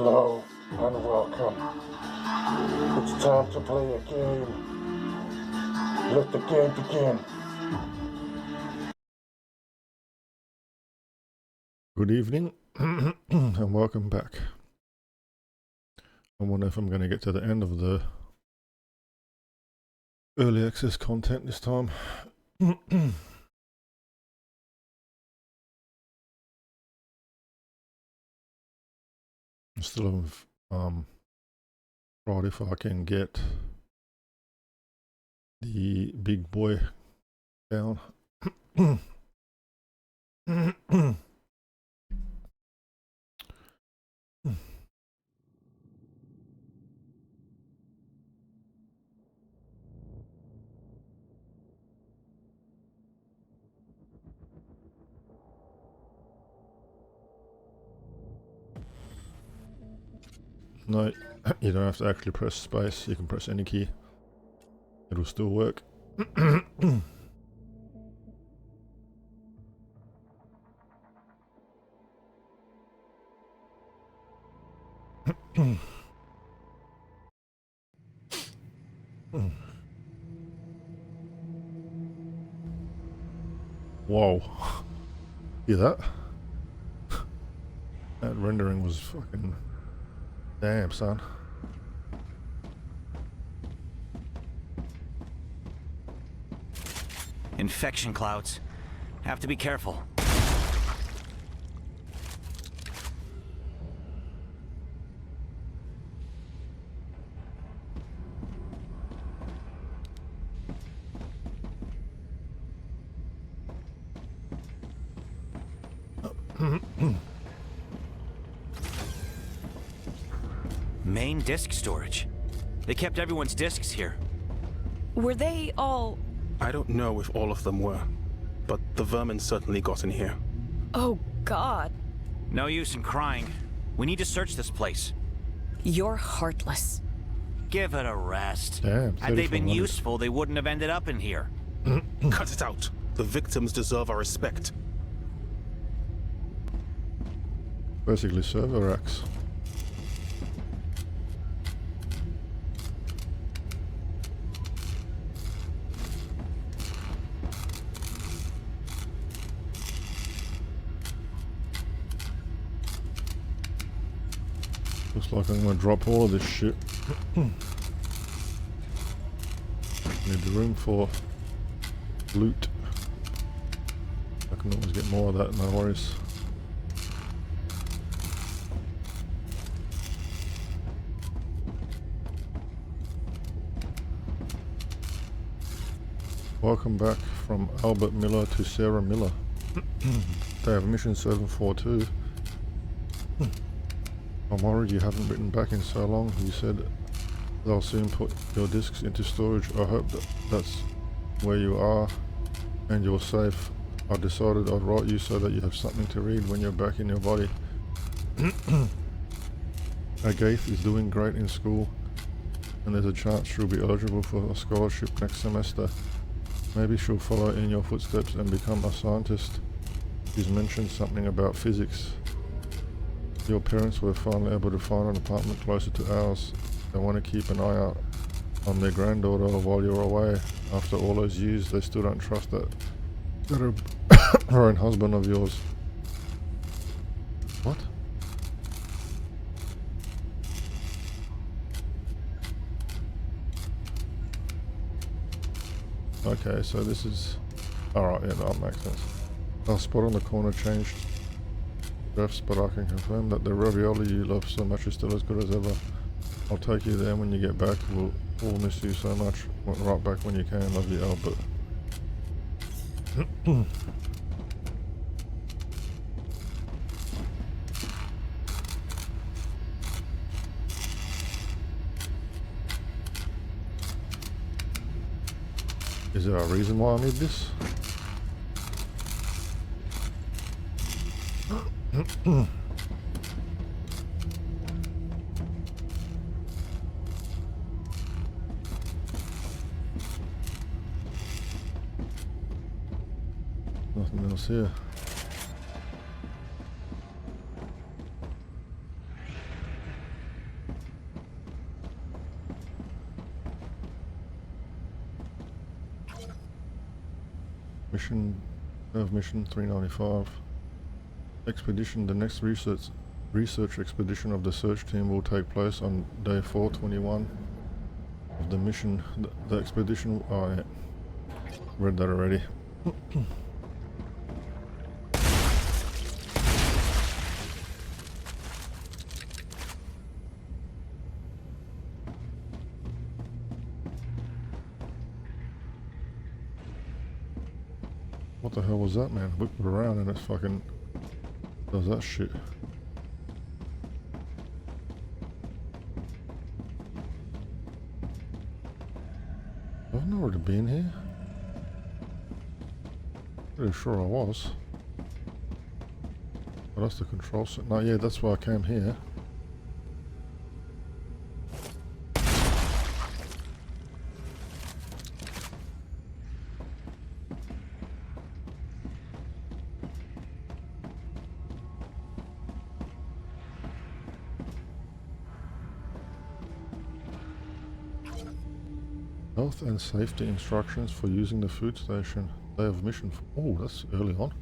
Hello and welcome. It's time to play a game. Let the game begin. Good evening and welcome back. I wonder if I'm going to get to the end of the early access content this time. I still have tried if I can get the big boy down. No, you don't have to actually press space, you can press any key. It'll still work. Whoa. Hear that? That rendering was fucking... Damn, son. Infection clouds. Have to be careful. Main disk storage. They kept everyone's disks here. Were they all... I don't know if all of them were, but the vermin certainly got in here. Oh, God. No use in crying. We need to search this place. You're heartless. Give it a rest. Damn, Had they been 3400. useful, they wouldn't have ended up in here. Cut it out! The victims deserve our respect. Basically server racks. Looks like I'm gonna drop all of this shit. Need the room for loot. I can always get more of that, no worries. Welcome back from Albert Miller to Sarah Miller. They have mission 742. I'm worried you haven't written back in so long. You said they'll soon put your discs into storage. I hope that's where you are and you're safe. I decided I'd write you so that you have something to read when you're back in your body. Agathe is doing great in school and there's a chance she'll be eligible for a scholarship next semester. Maybe she'll follow in your footsteps and become a scientist. She's mentioned something about physics. Your parents were finally able to find an apartment closer to ours. They want to keep an eye out on their granddaughter while you're away. After all those years, they still don't trust that her own husband of yours. What? Okay, so this is... Alright, yeah, that makes sense. Our spot on the corner changed drafts, but I can confirm that the ravioli you love so much is still as good as ever. I'll take you there when you get back. We'll all miss you so much. Right back when you can. Love you, Albert. Is there a reason why I need this? Nothing else here. Mission 395. Expedition. The next research expedition of the search team will take place on day 421 of the mission. The expedition. Oh yeah, read that already. What the hell was that, man? Whip it around and it's fucking does that shit. I've already been here. Pretty sure I was. But that's the control set. No, yeah, that's why I came here. Health and safety instructions for using the food station. Day of mission. Oh, that's early on.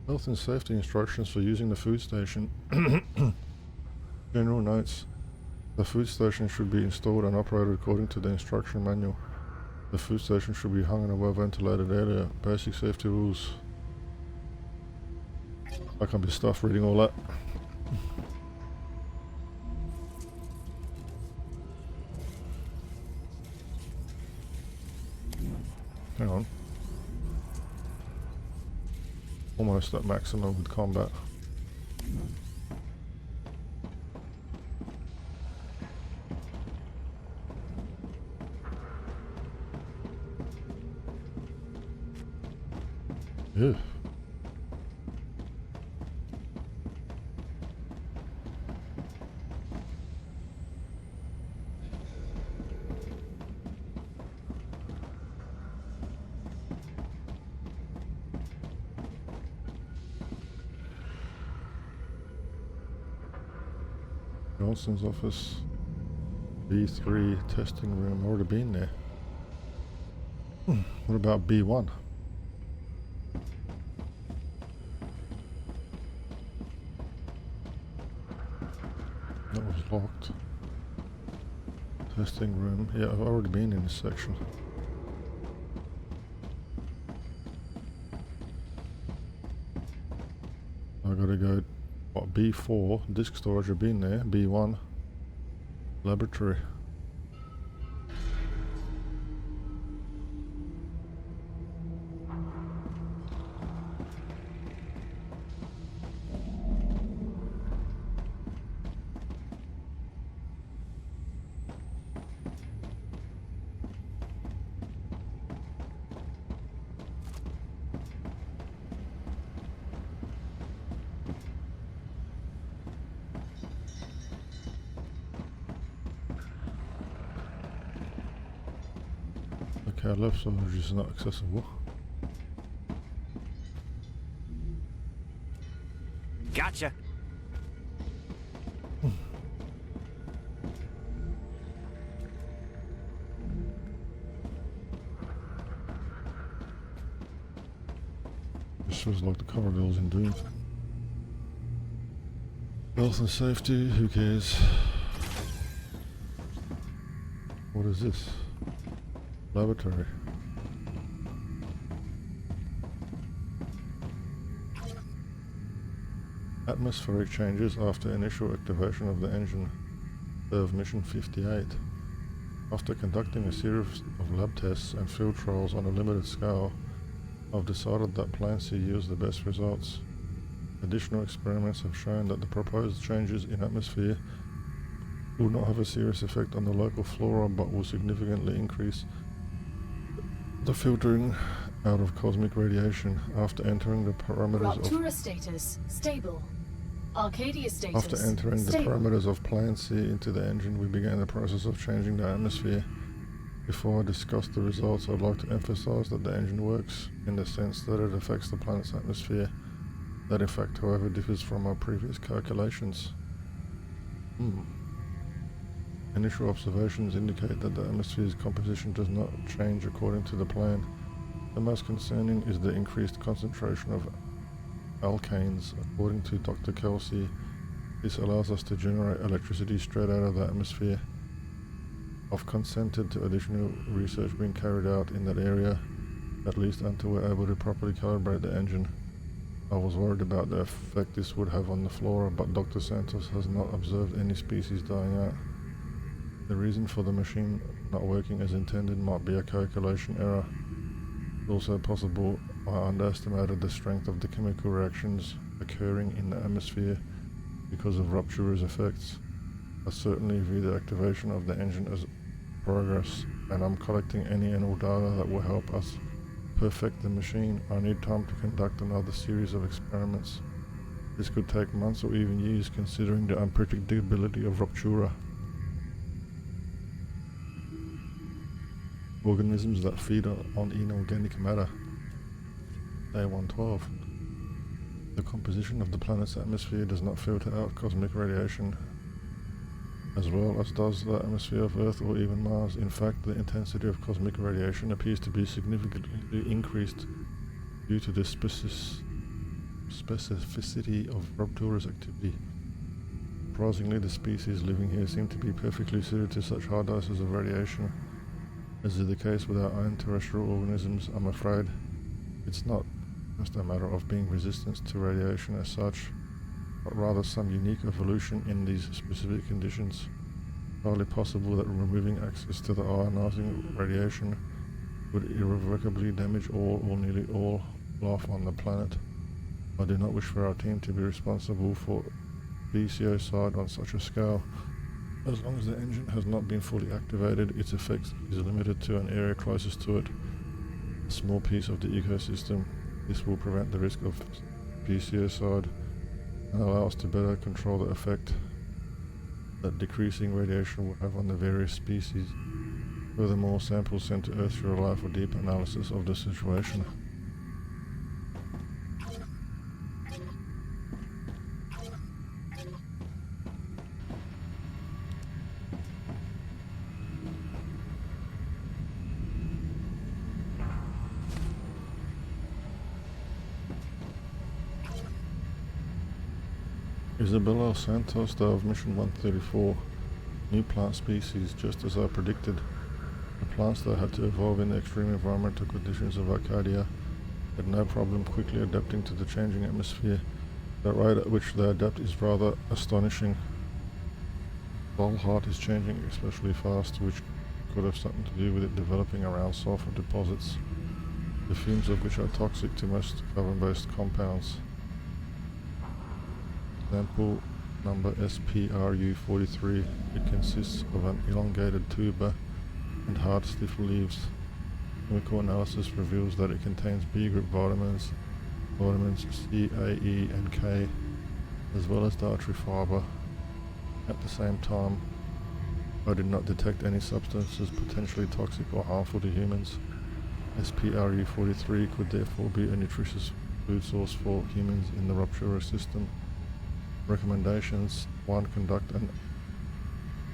Health and safety instructions for using the food station. General notes. The food station should be installed and operated according to the instruction manual. The food station should be hung in a well-ventilated area. Basic safety rules. I can't be stuffed reading all that. Hang on. Almost at maximum with combat. Yeah. Johnson's office. B3 testing room. Already been there. What about B1? That was locked. Testing room. Yeah, I've already been in this section. I gotta go. What, B4? Disk storage. I've been there. B1. Laboratory. Okay, left storage is not accessible. Gotcha. This feels like the corridors in Doom. Health and safety, who cares? What is this? Laboratory. Atmospheric changes after initial activation of the engine. Of mission 58. After conducting a series of lab tests and field trials on a limited scale, I've decided that Plan C yields the best results. Additional experiments have shown that the proposed changes in atmosphere will not have a serious effect on the local flora but will significantly increase the filtering out of cosmic radiation after entering the parameters Rupture status stable. Arcadia status After entering the stable. parameters of Plan C into the engine, we began the process of changing the atmosphere. Before I discuss the results, I'd like to emphasize that the engine works in the sense that it affects the planet's atmosphere. That effect, however, differs from our previous calculations. Initial observations indicate that the atmosphere's composition does not change according to the plan. The most concerning is the increased concentration of alkanes. According to Dr. Kelsey, this allows us to generate electricity straight out of the atmosphere. I've consented to additional research being carried out in that area, at least until we're able to properly calibrate the engine. I was worried about the effect this would have on the flora, but Dr. Santos has not observed any species dying out. The reason for the machine not working as intended might be a calculation error. It's also possible I underestimated the strength of the chemical reactions occurring in the atmosphere because of Rupture's effects. I certainly view the activation of the engine as progress, and I'm collecting any and all data that will help us perfect the machine. I need time to conduct another series of experiments. This could take months or even years, considering the unpredictability of Ruptura. Organisms that feed on inorganic matter. Day 112. The composition of the planet's atmosphere does not filter out cosmic radiation as well as does the atmosphere of Earth or even Mars. In fact, the intensity of cosmic radiation appears to be significantly increased due to the specificity of Ruptura's activity. Surprisingly, the species living here seem to be perfectly suited to such high doses of radiation. As is the case with our own terrestrial organisms, I'm afraid it's not just a matter of being resistant to radiation as such, but rather some unique evolution in these specific conditions. Highly possible that removing access to the ionizing radiation would irrevocably damage all or nearly all life on the planet. I do not wish for our team to be responsible for speciocide on such a scale. As long as the engine has not been fully activated, its effects is limited to an area closest to it, a small piece of the ecosystem. This will prevent the risk of speciocide and allow us to better control the effect that decreasing radiation will have on the various species. Furthermore, samples sent to Earth should allow for deep analysis of the situation. Isabella Santos, day of Mission 134. New plant species, just as I predicted. The plants that had to evolve in the extreme environmental conditions of Arcadia had no problem quickly adapting to the changing atmosphere. The rate at which they adapt is rather astonishing. Volhite is changing especially fast, which could have something to do with it developing around sulfur deposits, the fumes of which are toxic to most carbon-based compounds. Sample number SPRU43. It consists of an elongated tuber and hard, stiff leaves. Chemical analysis reveals that it contains B group vitamins C, A, E, and K, as well as dietary fiber. At the same time, I did not detect any substances potentially toxic or harmful to humans. SPRU43 could therefore be a nutritious food source for humans in the Rupture system. Recommendations: 1. Conduct an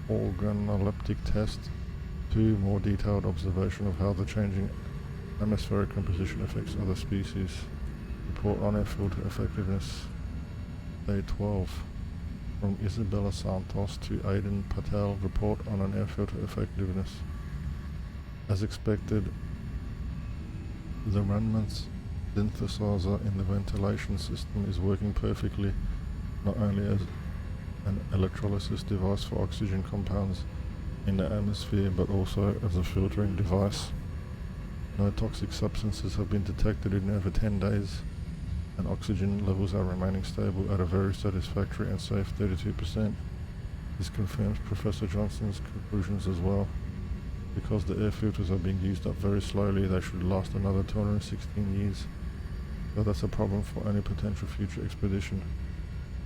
organoleptic test. 2. More detailed observation of how the changing atmospheric composition affects other species. Report on air filter effectiveness. Day 12. From Isabella Santos to Aidan Patel. Report on an air filter effectiveness. As expected, the Raman's synthesizer in the ventilation system is working perfectly, not only as an electrolysis device for oxygen compounds in the atmosphere, but also as a filtering device. No toxic substances have been detected in over 10 days, and oxygen levels are remaining stable at a very satisfactory and safe 32%. This confirms Professor Johnson's conclusions as well. Because the air filters are being used up very slowly, they should last another 216 years, so that's a problem for any potential future expedition.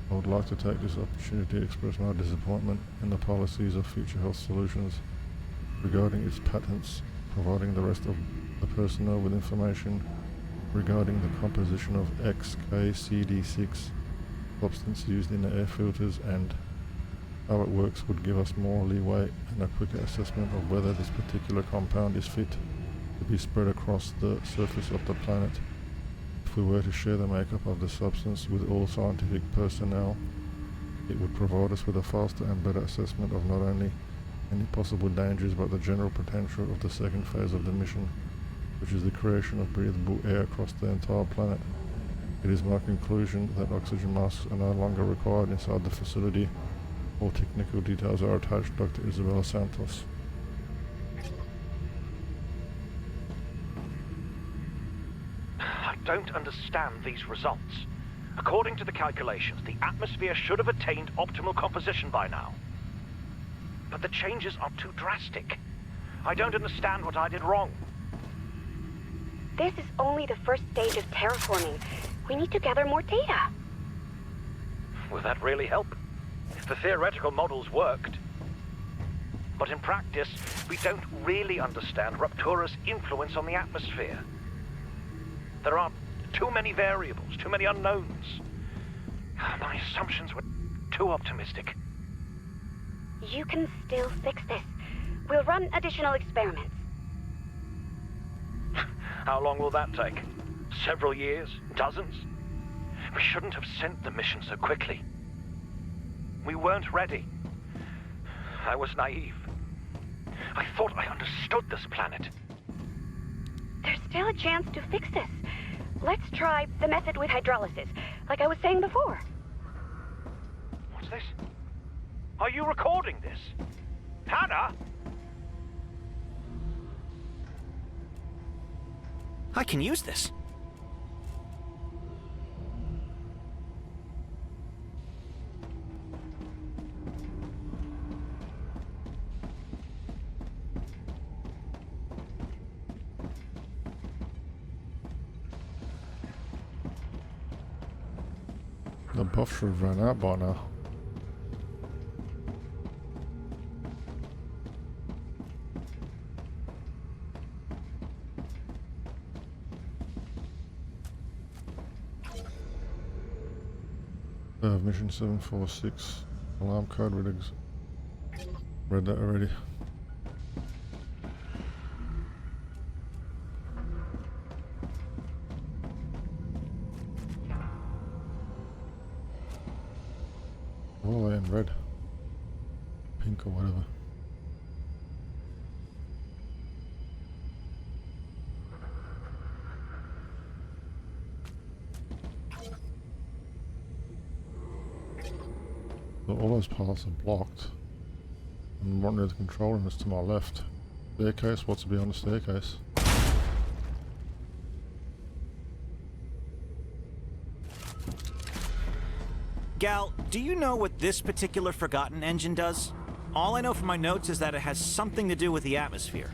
I would like to take this opportunity to express my disappointment in the policies of Future Health Solutions regarding its patents, providing the rest of the personnel with information regarding the composition of XKCD6, substance used in the air filters, and how it works would give us more leeway and a quicker assessment of whether this particular compound is fit to be spread across the surface of the planet. If we were to share the makeup of the substance with all scientific personnel, it would provide us with a faster and better assessment of not only any possible dangers but the general potential of the second phase of the mission, which is the creation of breathable air across the entire planet. It is my conclusion that oxygen masks are no longer required inside the facility. All technical details are attached, Dr. Isabella Santos. I don't understand these results. According to the calculations, the atmosphere should have attained optimal composition by now. But the changes are too drastic. I don't understand what I did wrong. This is only the first stage of terraforming. We need to gather more data. Will that really help? If the theoretical models worked. But in practice, we don't really understand Ruptura's influence on the atmosphere. There are too many variables, too many unknowns. My assumptions were too optimistic. You can still fix this. We'll run additional experiments. How long will that take? Several years? Dozens? We shouldn't have sent the mission so quickly. We weren't ready. I was naive. I thought I understood this planet. There's still a chance to fix this. Let's try the method with hydrolysis, like I was saying before. What's this? Are you recording this? Hannah? I can use this. The buff should have run out by now. Mission 746. Alarm code readings. Read that already. All the way in red. Pink or whatever. So all those paths are blocked. And one near the control room is to my left. Staircase, what's beyond the staircase? Gal, do you know what this particular Forgotten engine does? All I know from my notes is that it has something to do with the atmosphere.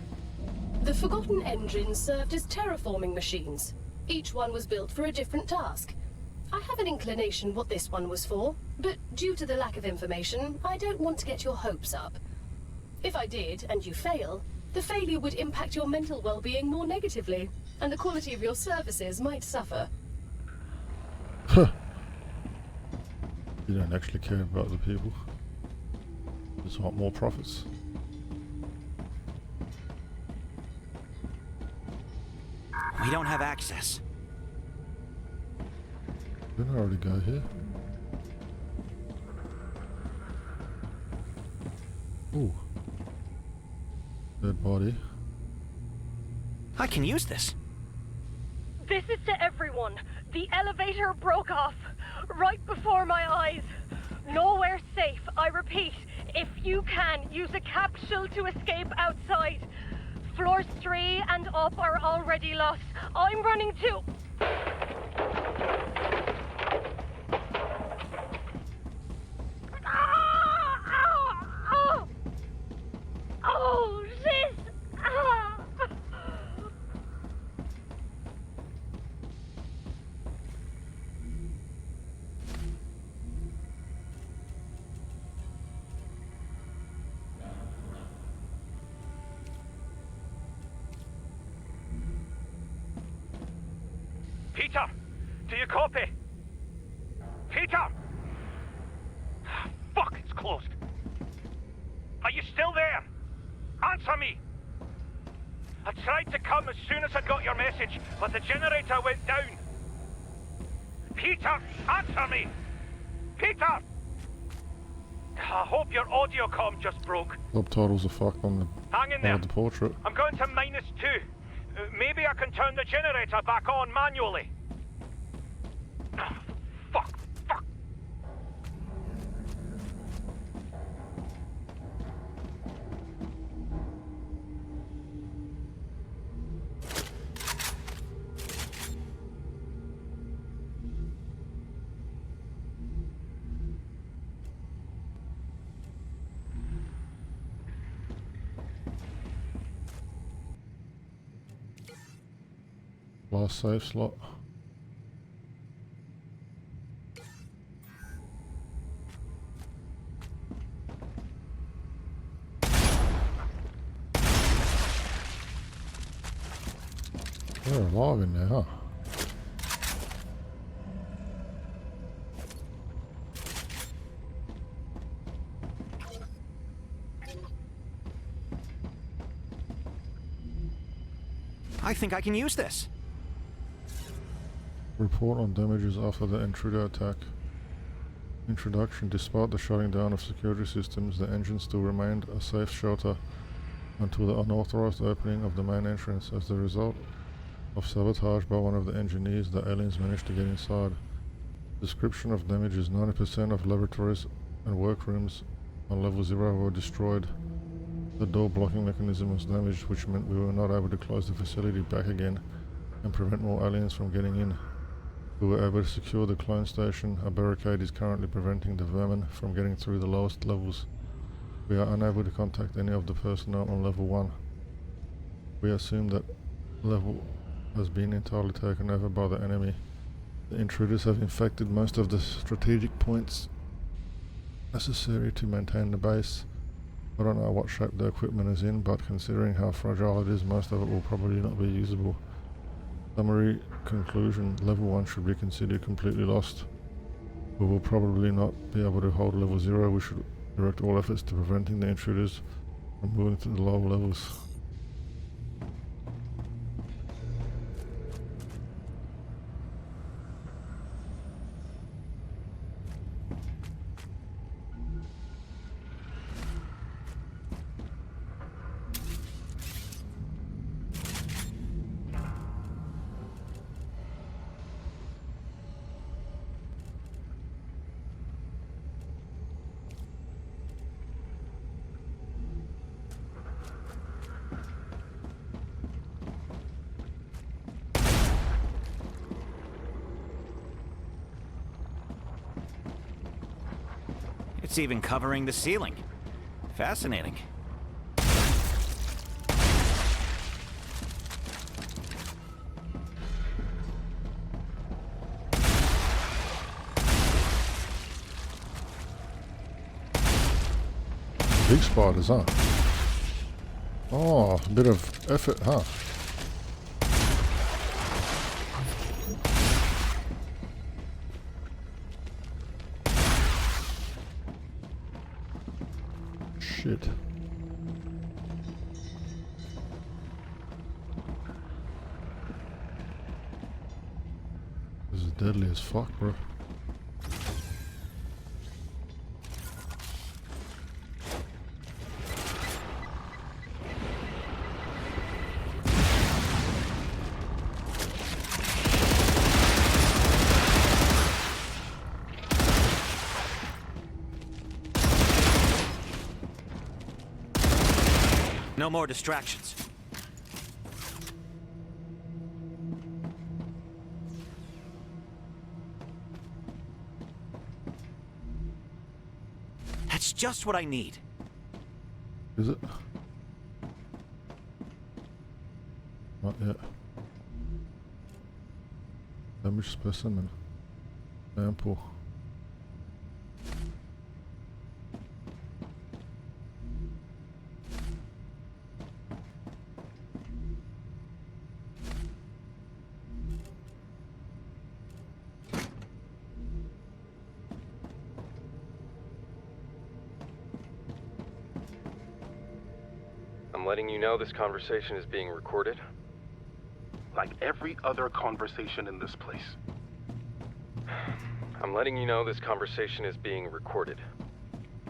The Forgotten engines served as terraforming machines. Each one was built for a different task. I have an inclination what this one was for, but due to the lack of information, I don't want to get your hopes up. If I did, and you fail, the failure would impact your mental well-being more negatively, and the quality of your services might suffer. Huh. You don't actually care about the people. You just want more profits. We don't have access. Didn't I already go here? Ooh. Dead body. I can use this. This is to everyone. The elevator broke off. Right before my eyes. Nowhere safe. I repeat, if you can, use a capsule to escape outside. Floors 3 and up are already lost. I'm running too. Oh, sis! Peter! Do you copy? Peter! Fuck, it's closed. Are you still there? Answer me! I tried to come as soon as I got your message, but the generator went down. Peter, answer me! Peter! I hope your audio comm just broke. Subtitles are fucked on Hang in there. the portrait. I'm going to -2. Maybe I can turn the generator back on manually. Fuck. Last save slot. They're alive in there, huh? I think I can use this. Report on damages after the intruder attack. Introduction. Despite the shutting down of security systems, the engine still remained a safe shelter until the unauthorized opening of the main entrance. As the result of sabotage by one of the engineers, the aliens managed to get inside. Description of damages. 90% of laboratories and workrooms on level 0 were destroyed. The door blocking mechanism was damaged, which meant we were not able to close the facility back again and prevent more aliens from getting in. We were able to secure the clone station. A barricade is currently preventing the vermin from getting through the lowest levels. We are unable to contact any of the personnel on level 1. We assume that level has been entirely taken over by the enemy. The intruders have infected most of the strategic points necessary to maintain the base. I don't know what shape the equipment is in, but considering how fragile it is, most of it will probably not be usable. Summary conclusion. Level 1 should be considered completely lost. We will probably not be able to hold level 0. We should direct all efforts to preventing the intruders from moving to the lower levels. It's even covering the ceiling. Fascinating. Big spiders, huh? Oh, a bit of effort, huh? Shit. This is deadly as fuck, bro. No more distractions. That's just what I need. Is it? Not yet. Damaged specimen. Sample. The I'm letting you know this conversation is being recorded. Like every other conversation in this place. I'm letting you know this conversation is being recorded.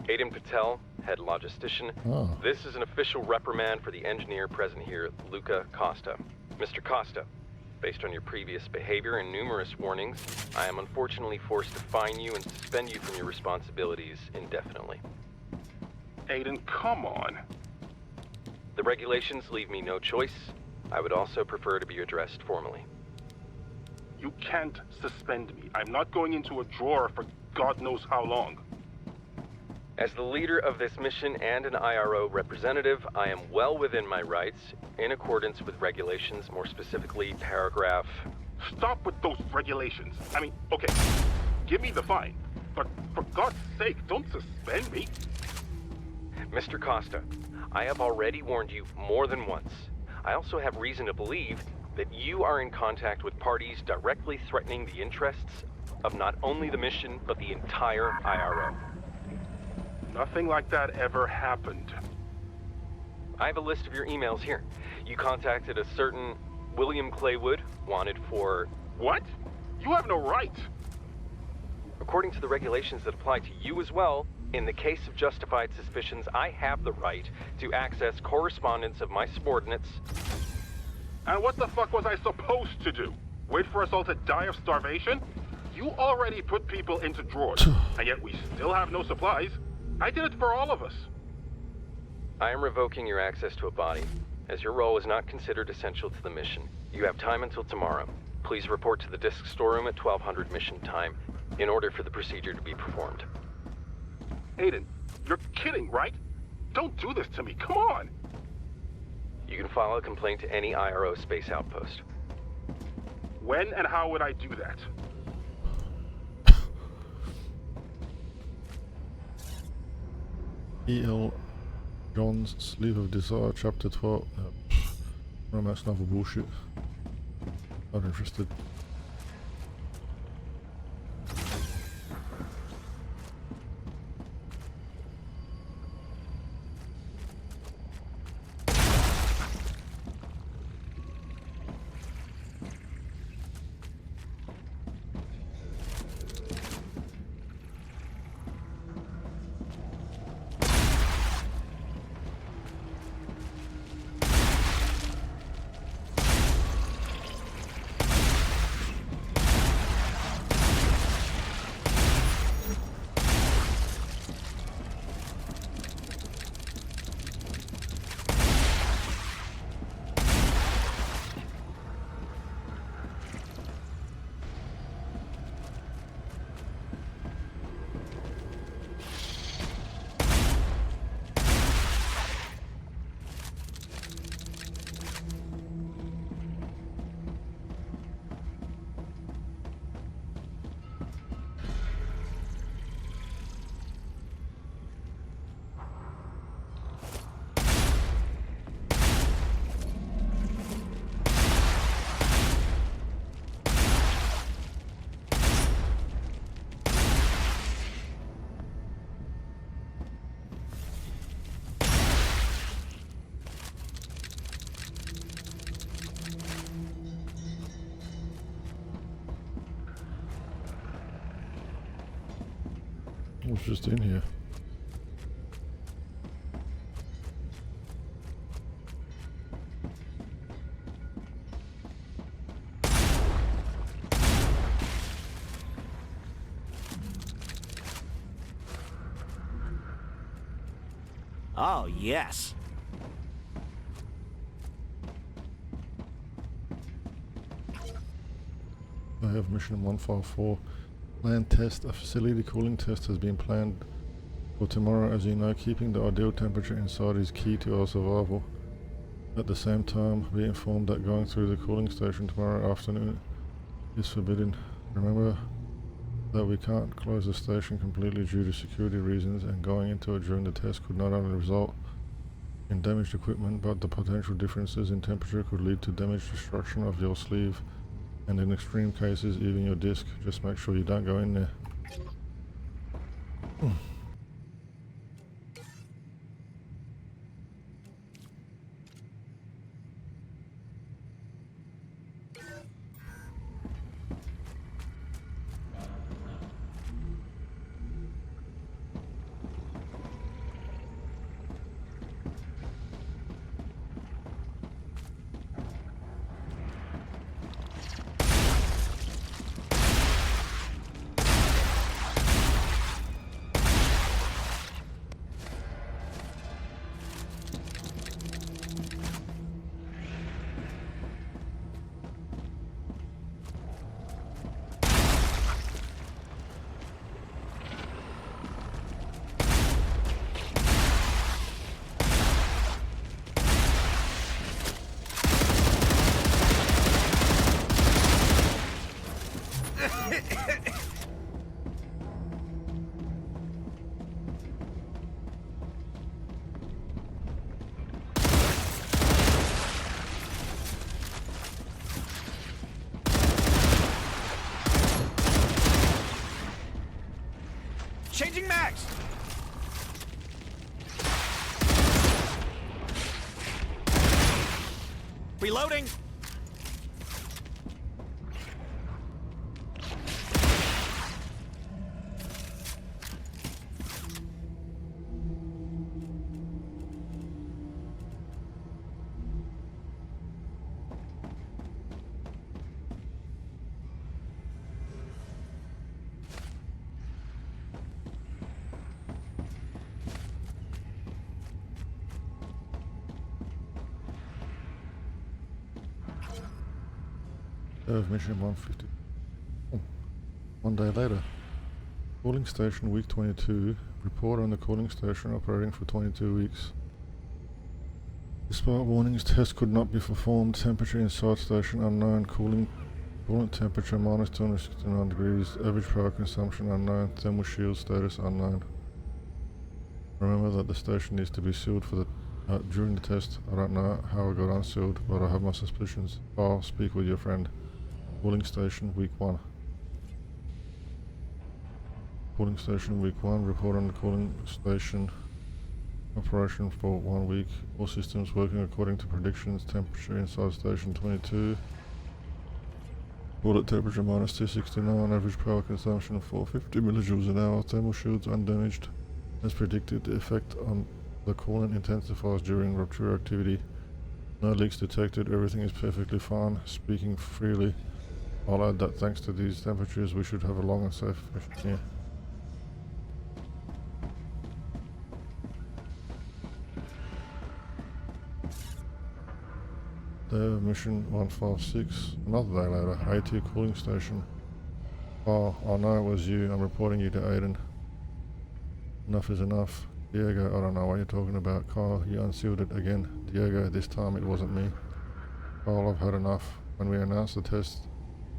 Aiden Patel, head logistician. Oh. This is an official reprimand for the engineer present here, Luca Costa. Mr. Costa, based on your previous behavior and numerous warnings, I am unfortunately forced to fine you and suspend you from your responsibilities indefinitely. Aiden, come on. The regulations leave me no choice. I would also prefer to be addressed formally. You can't suspend me. I'm not going into a drawer for God knows how long. As the leader of this mission and an IRO representative, I am well within my rights, in accordance with regulations, more specifically paragraph... Stop with those regulations. I mean, okay, give me the fine. But for God's sake, don't suspend me. Mr. Costa, I have already warned you more than once. I also have reason to believe that you are in contact with parties directly threatening the interests of not only the mission, but the entire IRO. Nothing like that ever happened. I have a list of your emails here. You contacted a certain William Claywood, wanted for... What? You have no right. According to the regulations that apply to you as well, in the case of justified suspicions, I have the right to access correspondence of my subordinates. And what the fuck was I supposed to do? Wait for us all to die of starvation? You already put people into drawers, and yet we still have no supplies. I did it for all of us. I am revoking your access to a body, as your role is not considered essential to the mission. You have time until tomorrow. Please report to the disk storeroom at 1200 mission time, in order for the procedure to be performed. Aiden, you're kidding, right? Don't do this to me, come on! You can file a complaint to any IRO space outpost. When and how would I do that? E.L. John's Sleeve of Desire, Chapter 12. Romance novel bullshit. Not interested. What's just in here? Oh, yes. I have mission 154. Land test. A facility cooling test has been planned for tomorrow. As you know, keeping the ideal temperature inside is key to our survival. At the same time, be informed that going through the cooling station tomorrow afternoon is forbidden. Remember that we can't close the station completely due to security reasons, and going into it during the test could not only result in damaged equipment, but the potential differences in temperature could lead to damage, destruction of your sleeve, and in extreme cases even your disc. Just make sure you don't go in there. Changing mags! Reloading! Of mission 150. Oh, 1 day later. Cooling station week 22. Report on the cooling station operating for 22 weeks. Despite warnings, tests could not be performed. Temperature inside station unknown. Coolant temperature minus 269 degrees. Average power consumption unknown. Thermal shield status unknown. Remember that the station needs to be sealed for the during the test. I don't know how it got unsealed, but I have my suspicions. I'll speak with your friend. Cooling station week 1. Cooling station week 1. Report on the cooling station operation for 1 week. All systems working according to predictions. Temperature inside station 22. Toilet temperature minus 269. Average power consumption 450 millijoules an hour. Thermal shields undamaged. As predicted, the effect on the coolant intensifies during rupture activity. No leaks detected. Everything is perfectly fine. Speaking freely, I'll add that thanks to these temperatures, we should have a long and safe mission here. Day of mission 156. Another day later. AT cooling station. Oh, I know it was you. I'm reporting you to Aiden. Enough is enough. Diego, I don't know what you're talking about. Kyle, you unsealed it again. Diego, this time it wasn't me. Kyle, I've had enough. When we announced the test,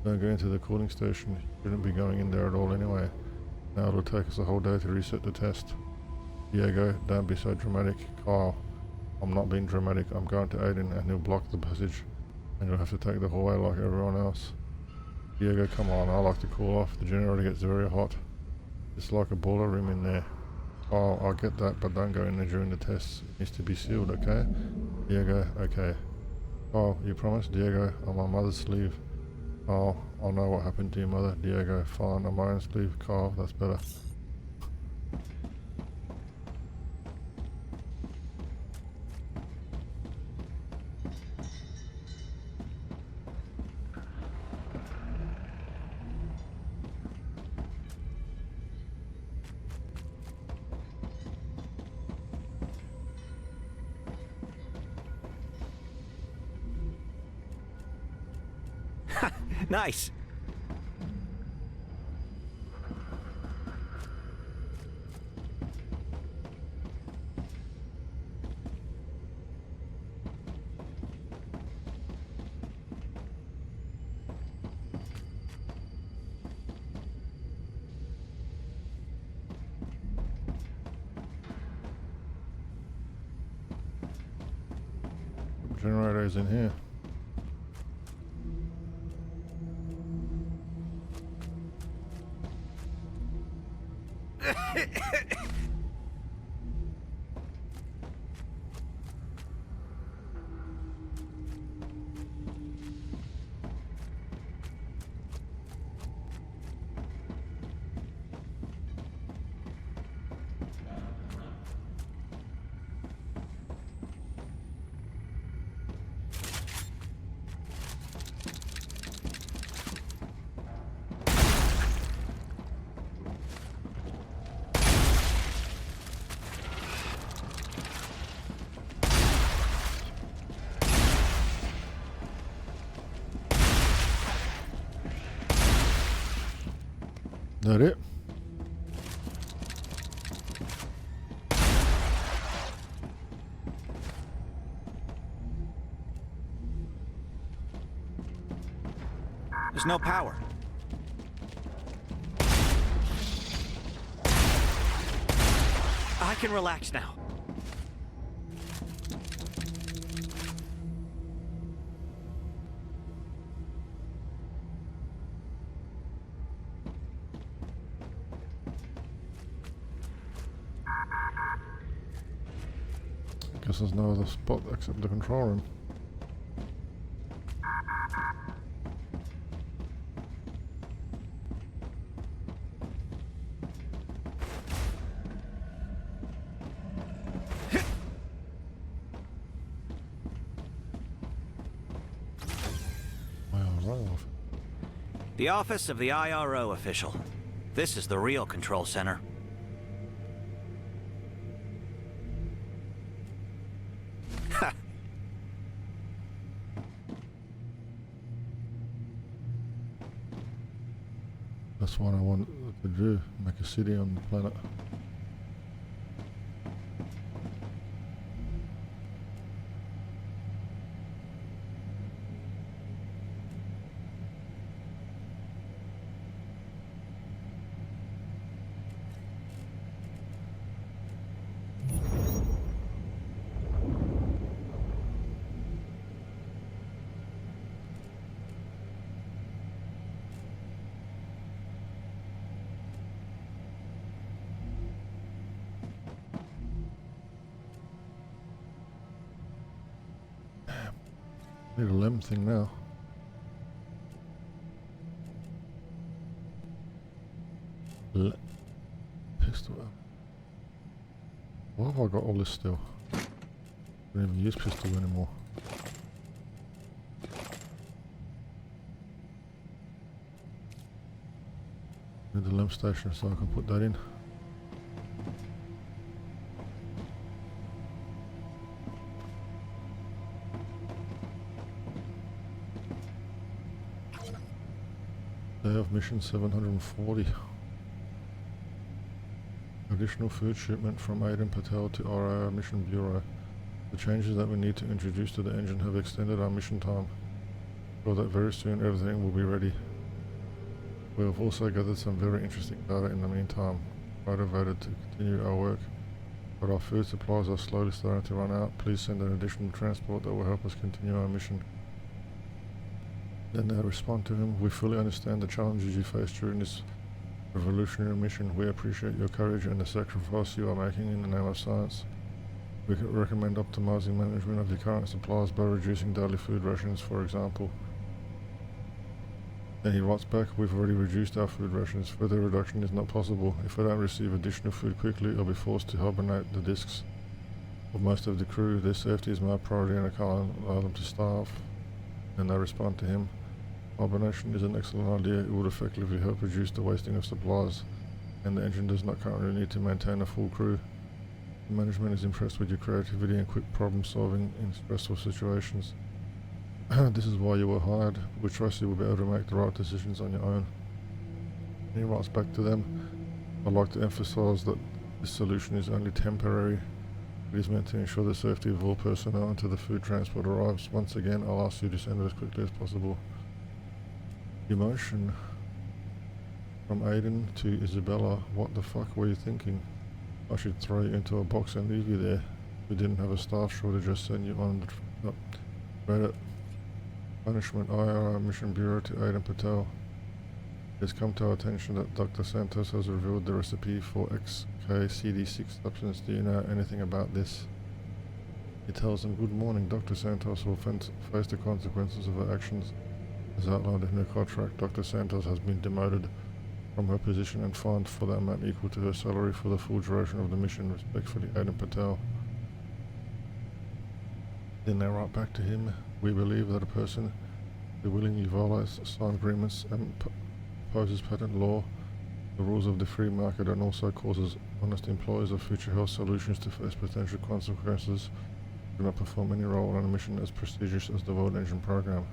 don't go into the cooling station. You shouldn't be going in there at all anyway. Now it'll take us a whole day to reset the test. Diego, don't be so dramatic. Kyle, I'm not being dramatic. I'm going to Aiden and he'll block the passage. And you'll have to take the hallway like everyone else. Diego, come on, I like to cool off. The generator gets very hot. It's like a boiler room in there. Oh, I get that, but don't go in there during the tests. It needs to be sealed, okay? Diego, okay. Oh, you promise? Diego, I'm on mother's sleeve. Oh, I know what happened to your mother. Diego, fine, I'm on my own sleeve. Kyle, that's better. Nice. Generator is in here. That it? There's no power. I can relax now. guess there's no other spot except the control room. The office of the IRO official. This is the real control center. Ha! That's what I wanted to do, make a city on the planet. Need a limb thing now. Pistol. Why have I got all this still? I don't even use pistol anymore. Need the limb station so I can put that in. Day of mission 740. Additional food shipment from Aiden Patel to our mission bureau. The changes that we need to introduce to the engine have extended our mission time, so that very soon everything will be ready. We have also gathered some very interesting data in the meantime, motivated to continue our work, but our food supplies are slowly starting to run out. Please send an additional transport that will help us continue our mission. Then they respond to him. We fully understand the challenges you face during this revolutionary mission. We appreciate your courage and the sacrifice you are making in the name of science. We recommend optimizing management of your current supplies by reducing daily food rations, for example. Then he writes back, we've already reduced our food rations. Further reduction is not possible. If we don't receive additional food quickly, I'll be forced to hibernate the discs of most of the crew. Their safety is my priority and I can't allow them to starve. And they respond to him. Hibernation is an excellent idea. It would effectively help reduce the wasting of supplies, and the engine does not currently need to maintain a full crew. The management is impressed with your creativity and quick problem solving in stressful situations. This is why you were hired. We trust you will be able to make the right decisions on your own. And he writes back to them, I'd like to emphasize that this solution is only temporary. It is meant to ensure the safety of all personnel until the food transport arrives. Once again, I'll ask you to send it as quickly as possible. Emotion from Aiden to Isabella. What the fuck were you thinking? I should throw you into a box and leave you there. We didn't have a staff shortage, just send you on the Reddit. Punishment IRR Mission Bureau to Aiden Patel. It has come to our attention that Dr. Santos has revealed the recipe for XKCD6 substance. Do you know anything about this? He tells him, good morning, Dr. Santos will face the consequences of her actions. As outlined in her contract, Dr. Santos has been demoted from her position and fined for the amount equal to her salary for the full duration of the mission. Respectfully, Aiden Patel. Then they write back to him, we believe that a person who willingly violates signed agreements and opposes patent law, the rules of the free market, and also causes honest employees of Future Health Solutions to face potential consequences, do not perform any role on a mission as prestigious as the World Engine Program.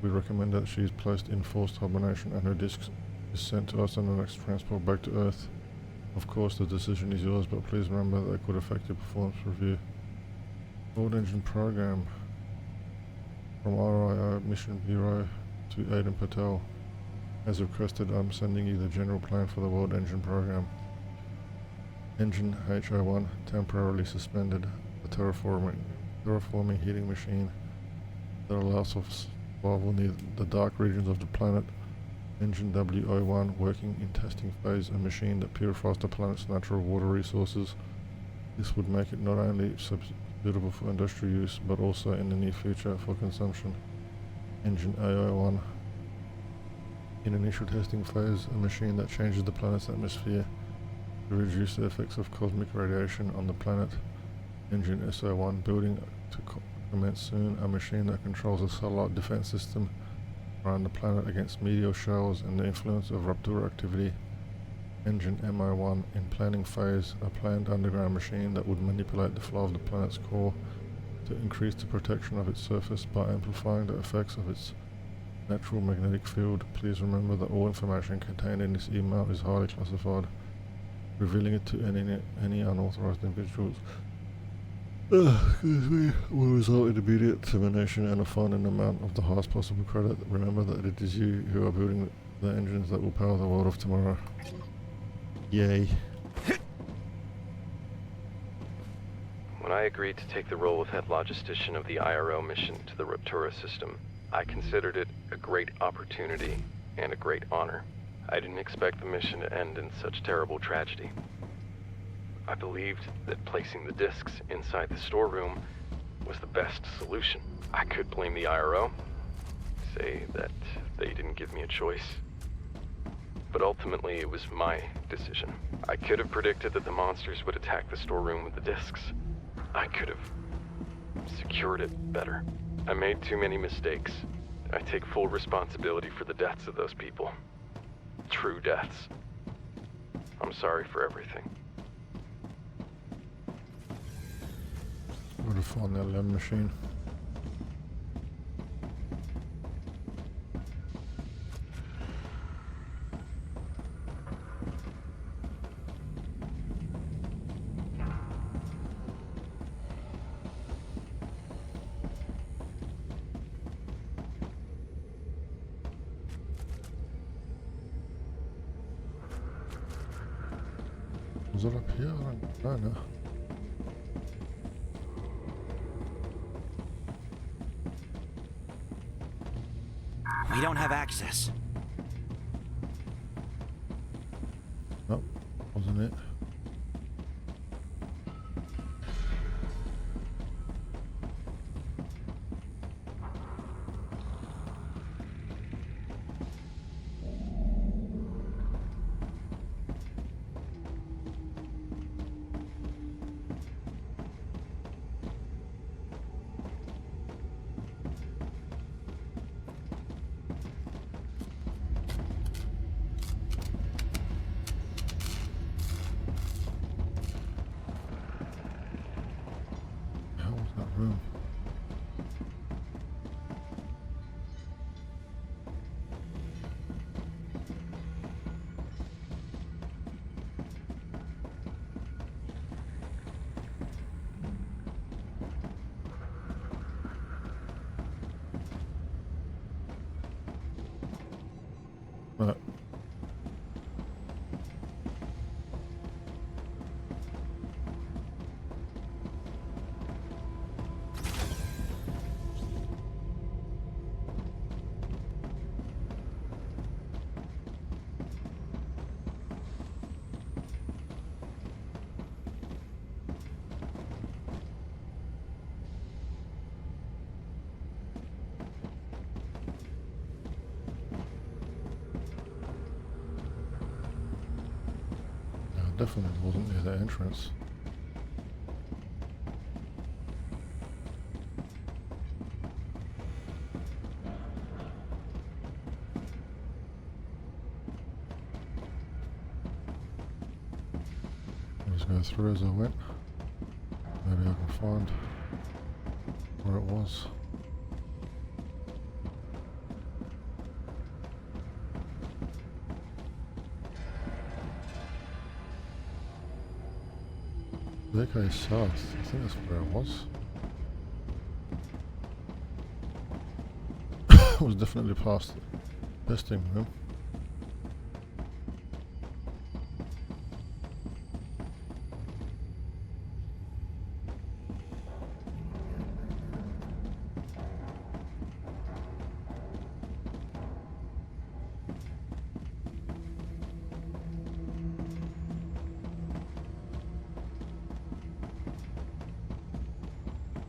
We recommend that she is placed in forced hibernation and her disc is sent to us on the next transport back to Earth. Of course, the decision is yours, but please remember that it could affect your performance review. World Engine Program from RIO Mission Bureau to Aiden Patel. As requested, I'm sending you the general plan for the World Engine Program. Engine HO1 temporarily suspended. A terraforming heating machine that allows for survival near the dark regions of the planet. Engine WO1 working in testing phase, a machine that purifies the planet's natural water resources. This would make it not only suitable for industrial use, but also in the near future for consumption. Engine AI-1. In initial testing phase, a machine that changes the planet's atmosphere to reduce the effects of cosmic radiation on the planet. Engine SO1 building to commence soon, a machine that controls a satellite defense system around the planet against meteor showers and the influence of Rupture activity. Engine MO1 in planning phase, a planned underground machine that would manipulate the flow of the planet's core to increase the protection of its surface by amplifying the effects of its natural magnetic field. Please remember that all information contained in this email is highly classified. Revealing it to any unauthorized individuals will result in immediate termination and a fine in amount of the highest possible credit. Remember that it is you who are building the engines that will power the world of tomorrow. Yay. When I agreed to take the role of head logistician of the IRO mission to the Ruptura system, I considered it a great opportunity and a great honor. I didn't expect the mission to end in such terrible tragedy. I believed that placing the discs inside the storeroom was the best solution. I could blame the IRO, say that they didn't give me a choice. But ultimately, it was my decision. I could have predicted that the monsters would attack the storeroom with the discs. I could have secured it better. I made too many mistakes. I take full responsibility for the deaths of those people. True deaths. I'm sorry for everything. Would have found that LEM machine. Was it up here? I don't know. We don't have access. Nope, wasn't it? Room. Right. Definitely wasn't near the entrance. I'll just go through as I went. Maybe I can find where it was. Staircase south, I think that's where it was. It was definitely past the testing room.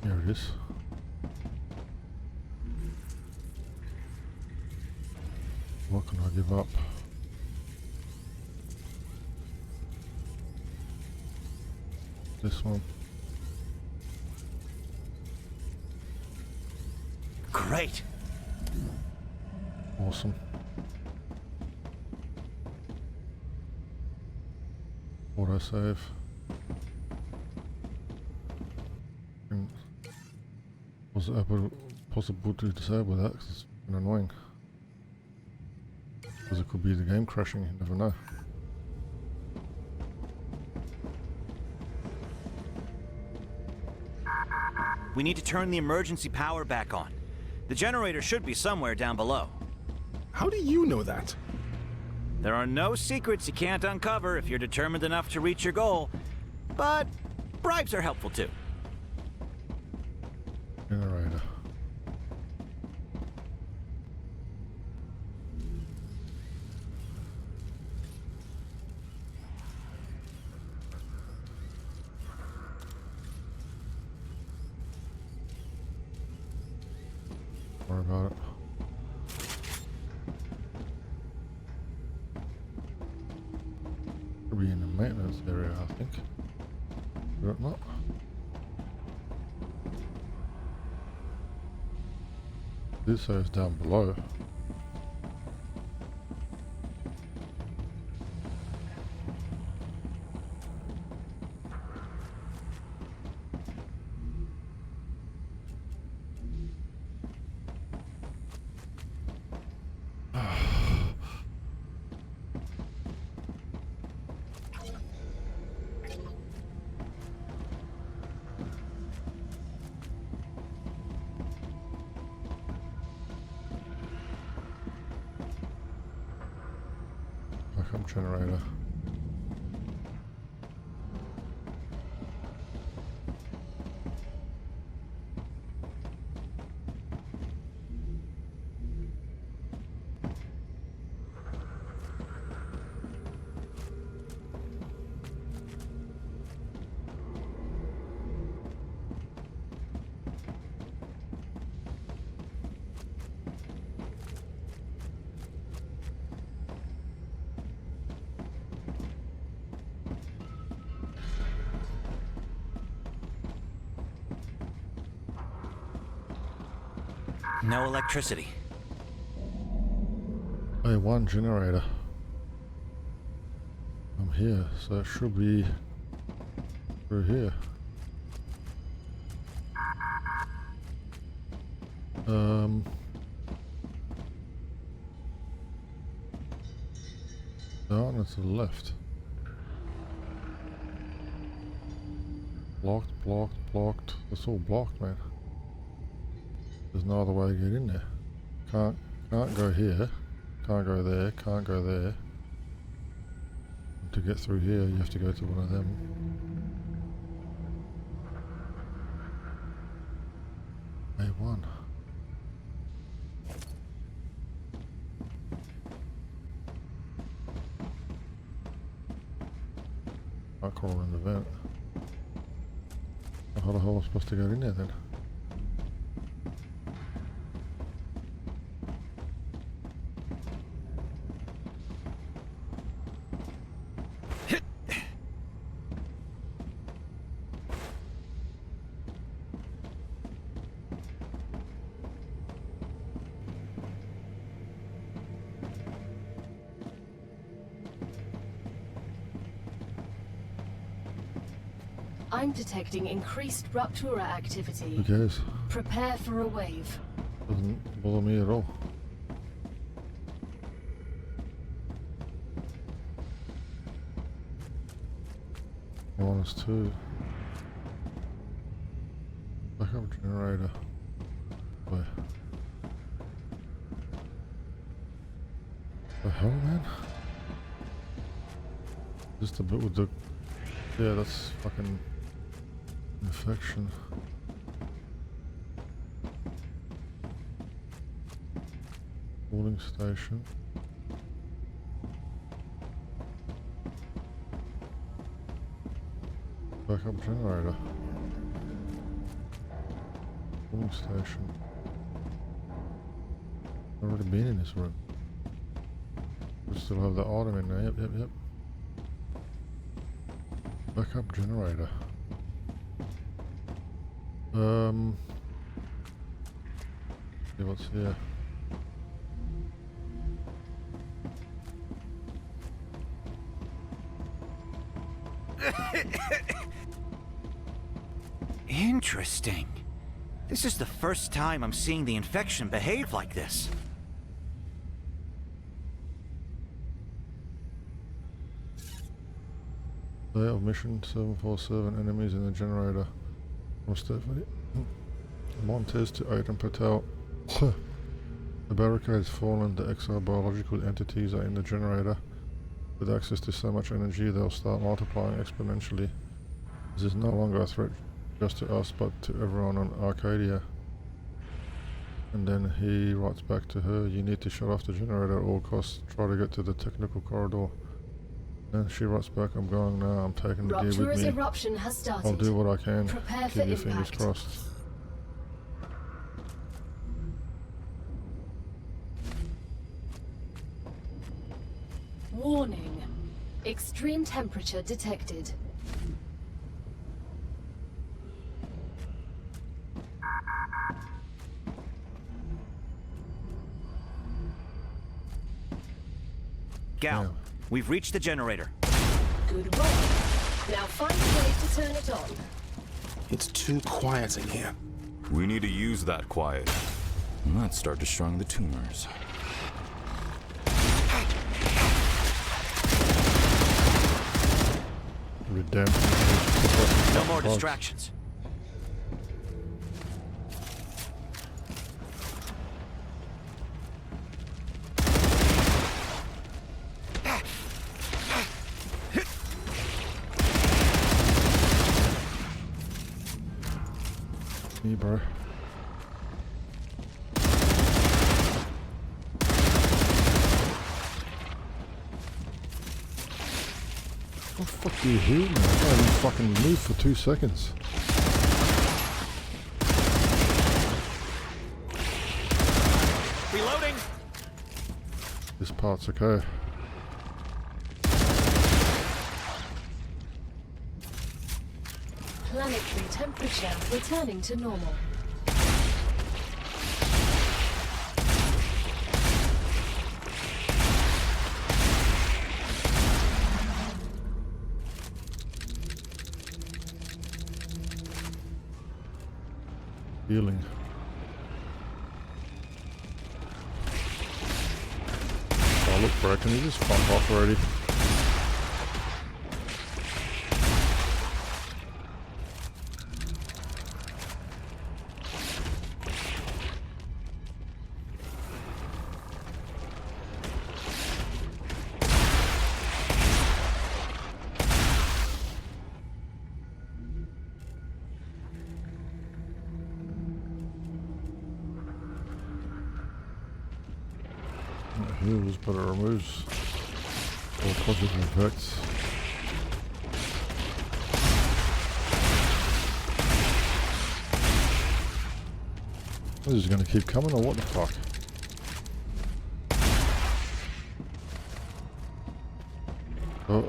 Here it is. What can I give up? This one. Great. Awesome. Autosave. And was it possible to disable that? 'Cause it's fucking annoying. Because it could be the game crashing, you never know. We need to turn the emergency power back on. The generator should be somewhere down below. How do you know that? There are no secrets you can't uncover if you're determined enough to reach your goal. But bribes are helpful too. Generator. Worry about it. Should be in the maintenance area, I think. Should it not? This says down below. Backup generator. No electricity. A1 generator. I'm here, so it should be through here. Down and to the left. Blocked, blocked, blocked. It's all blocked, man. There's no other way to get in there. Can't go here. Can't go there. Can't go there. And to get through here, you have to go to one of them. A1. I crawl in the vent. How the hell am I supposed to get in there then? I'm detecting increased Ruptura activity. Who cares? Prepare for a wave. Doesn't bother me at all. -2. Backup generator. Where? The hell, man? Just a bit with the... Yeah, that's fucking... infection. Cooling station. Backup generator. Cooling station. I've already been in this room. We still have the item in there. Yep. Backup generator. See what's here. Interesting. This is the first time I'm seeing the infection behave like this. Day of mission 747 enemies in the generator. From Stephanie. Montez to Aiden Patel. The barricade's fallen, the exobiological entities are in the generator. With access to so much energy, they'll start multiplying exponentially. This is no longer a threat just to us, but to everyone on Arcadia. And then he writes back to her, you need to shut off the generator at all costs, try to get to the technical corridor. And she writes back, I'm going now, I'm taking the gear with Rupture's me. eruption has started. I'll do what I can. Prepare Keep for your fingers impact. crossed. Warning. Extreme temperature detected. Gal, Yeah. we've reached the generator. Good work. Now find a way to turn it on. It's too quiet in here. We need to use that quiet. Let's start destroying the tumors. Redemption. No more distractions. Me, bro. What the fuck do you hear, man? I can't even fucking move for 2 seconds. Reloading. This part's okay. Planetary temperature returning to normal. Healing. Oh look, bro, can you just fuck off already? It heals, but it removes all positive effects. This is gonna keep coming, or what the fuck? Oh.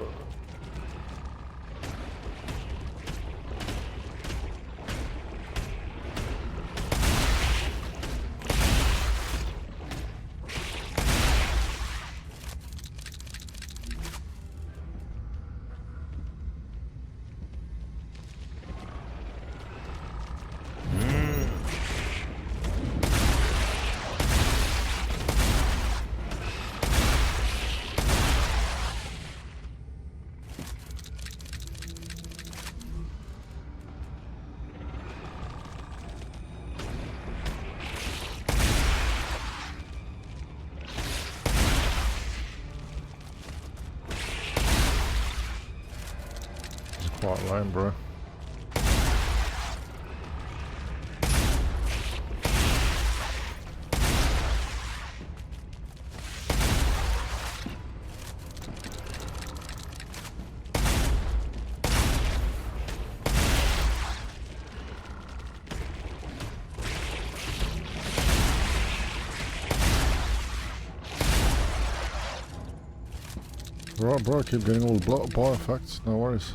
Quite lame, bro. alright, bro. I keep getting all the bio-facts. No worries.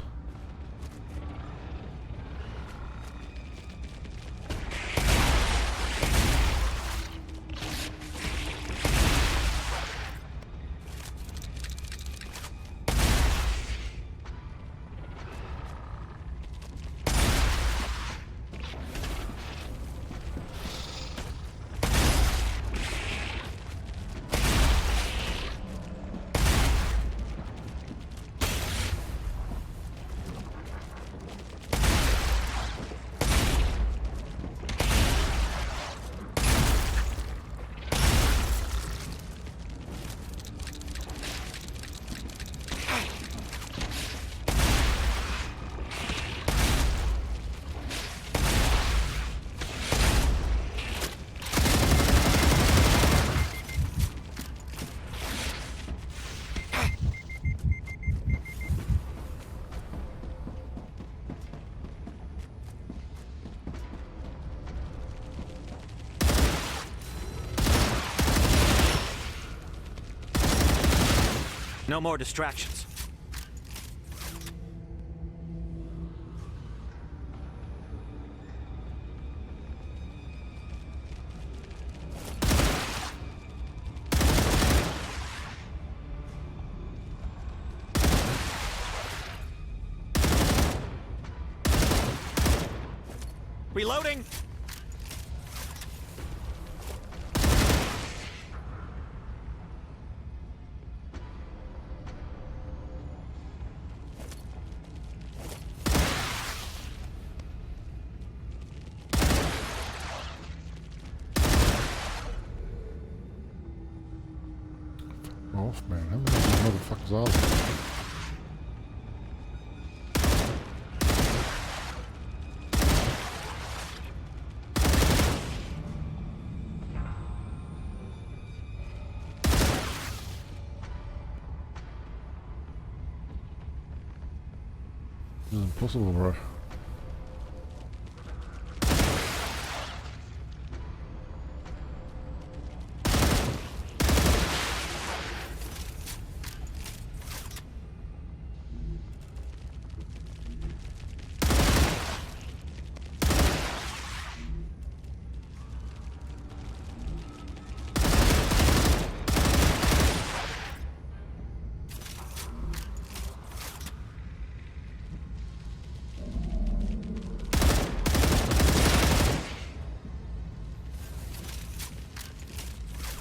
No more distractions. Reloading! Off, man. How many of these motherfuckers are there? This is impossible, bro.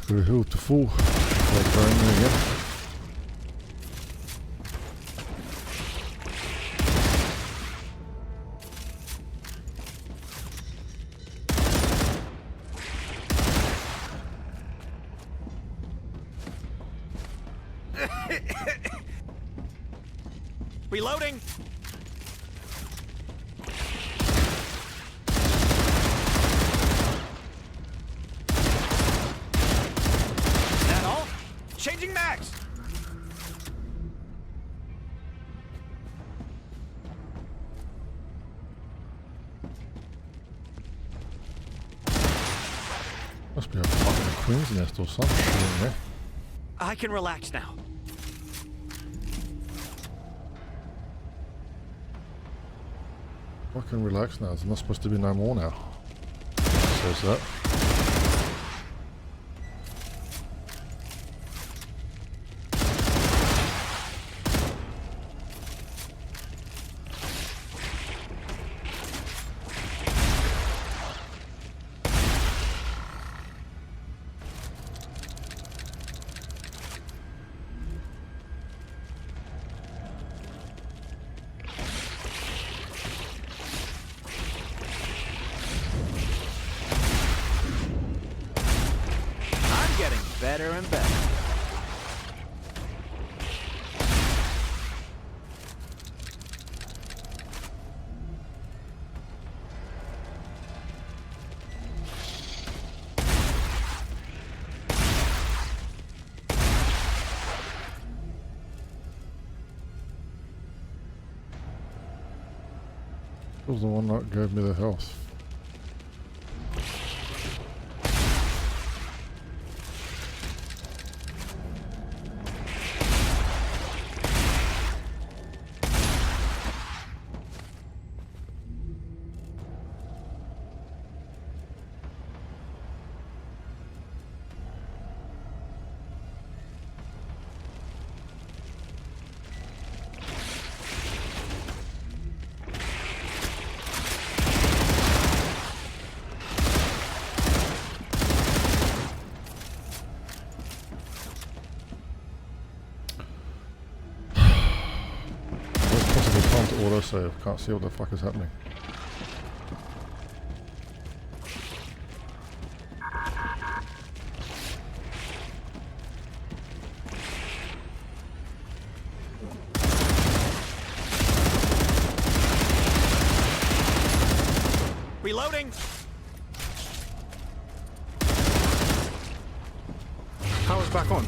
Gotta heal to full. Like going there again. Reloading! That all? Changing mags! Must be a fucking queen's nest or some shit in there. I can relax now. I can relax now. There's not supposed to be no more now. Says that. Better and better. It was the one that gave me the health. autosave. Can't see what the fuck is happening. Reloading! Power's back on.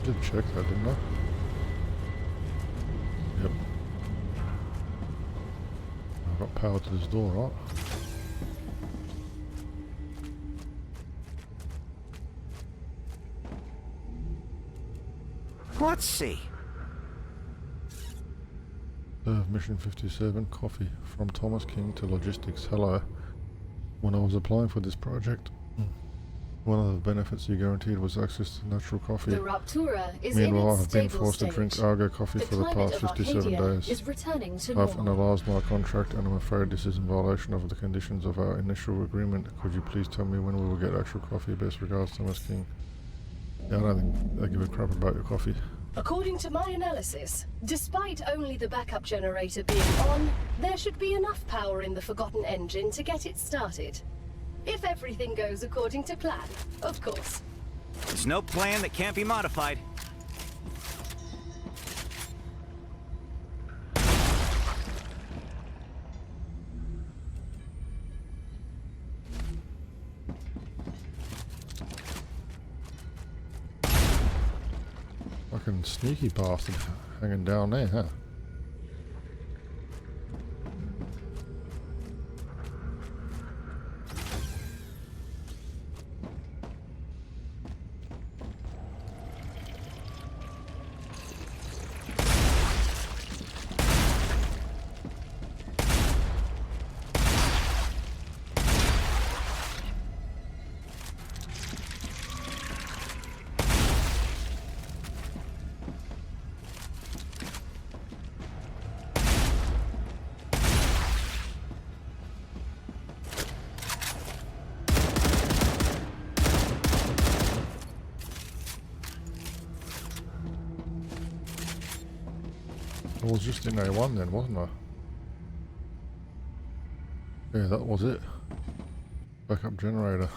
I did check that, didn't I? Yep. I've got power to this door, right? Let's see. Mission 57, coffee. From Thomas King to logistics. Hello. When I was applying for this project, one of the benefits you guaranteed was access to natural coffee. The Ruptura is Meanwhile, in its I've been stable forced to stage. drink Argo coffee for the climate past of 57 Arcadia days. is returning to I've normal. analysed my contract and I'm afraid this is in violation of the conditions of our initial agreement. Could you please tell me when we will get actual coffee? Best regards, Thomas King. Yeah, I don't think they give a crap about your coffee. According to my analysis, despite only the backup generator being on, there should be enough power in the Forgotten engine to get it started. If everything goes according to plan, of course. There's no plan that can't be modified. Fucking sneaky bastard hanging down there, huh? I was just in A1 then, wasn't I? Yeah, that was it. Backup generator.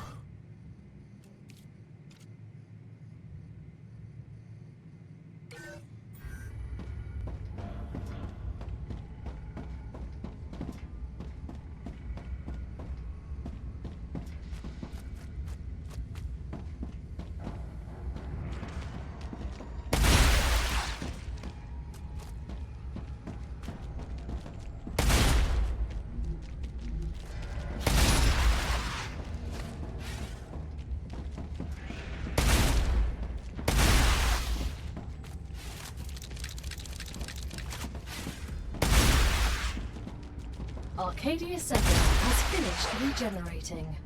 Arcadia Center has finished regenerating.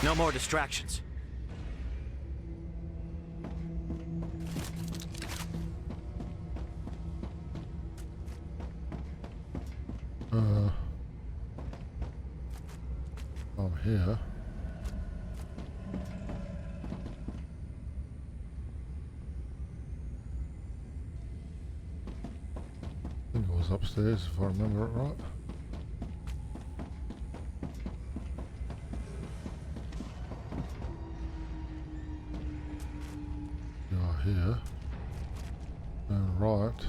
No more distractions. I'm here. I think it was upstairs if I remember it right. You are here. And right.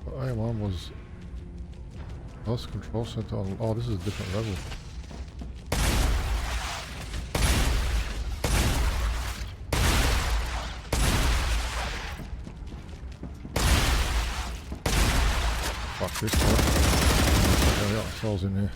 The A1 was House Control Center on, oh, this is a different level. Fuck this one. Yeah, ourselves in here.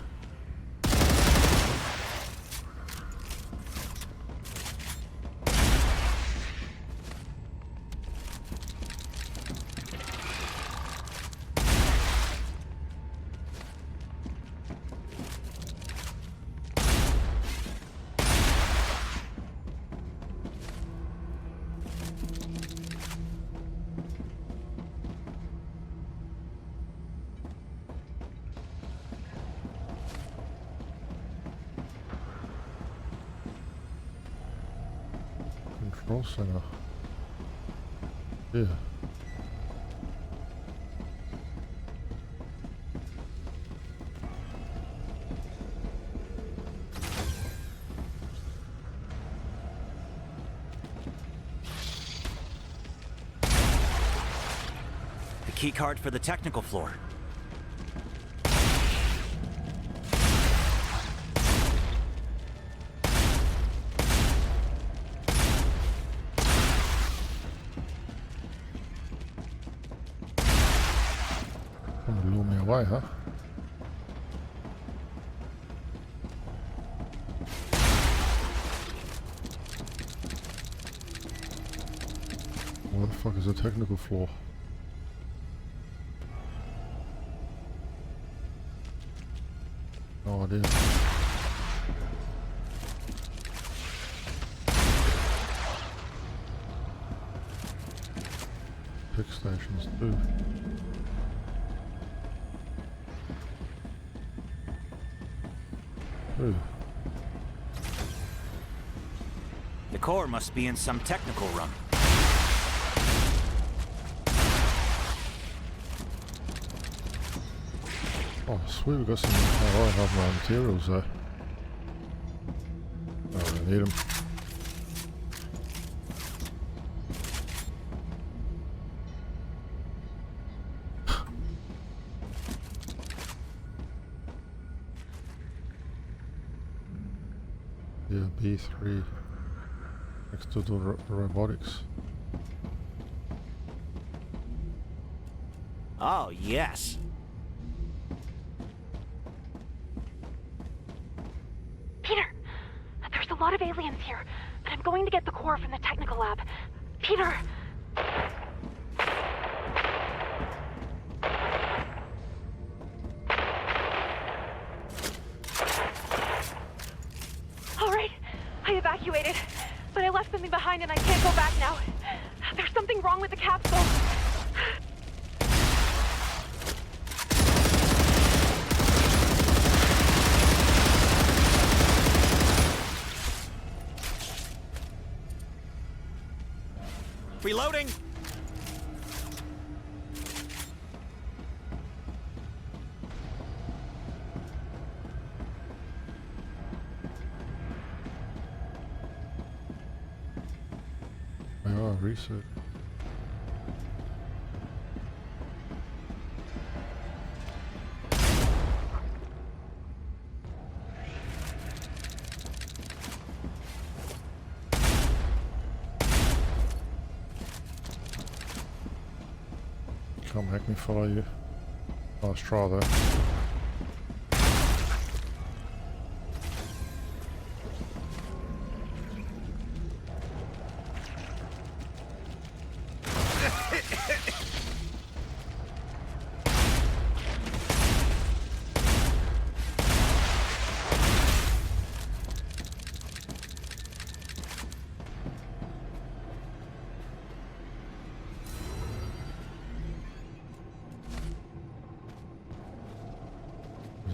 Control center. Yeah. The key card for the technical floor. Blew me away, huh? What the fuck is a technical floor? No idea. Pick stations too. Ooh. The core must be in some technical room. Oh, sweet, we got some. Oh, I have my materials there. I don't need them. Yeah, B3 next to the robotics. Oh, yes. Peter, there's a lot of aliens here, but I'm going to get the core from the technical lab. Peter! All right, I evacuated, but I left something behind and I can't go back now. There's something wrong with the capsule. Reloading! Oh, reset. Can't make me follow you. Oh, let's try that.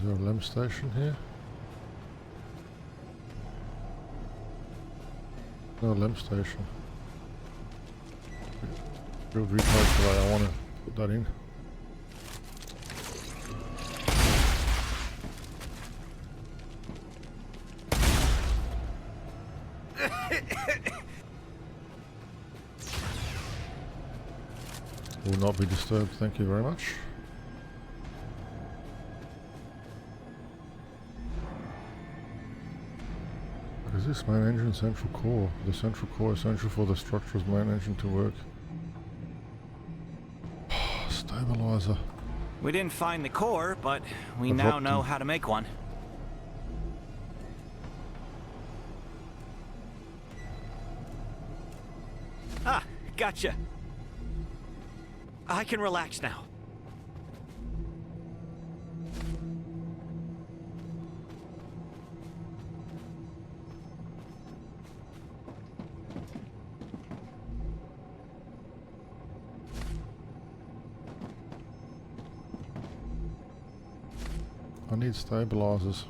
there a LEM station here? No LEM station. Field replay today, I want to put that in. Will not be disturbed, thank you very much. What is this? Main engine central core. The central core essential for the structure's main engine to work. Stabilizer. We didn't find the core, but we now know how to make one. Ah, gotcha. I can relax now. I need stabilizers.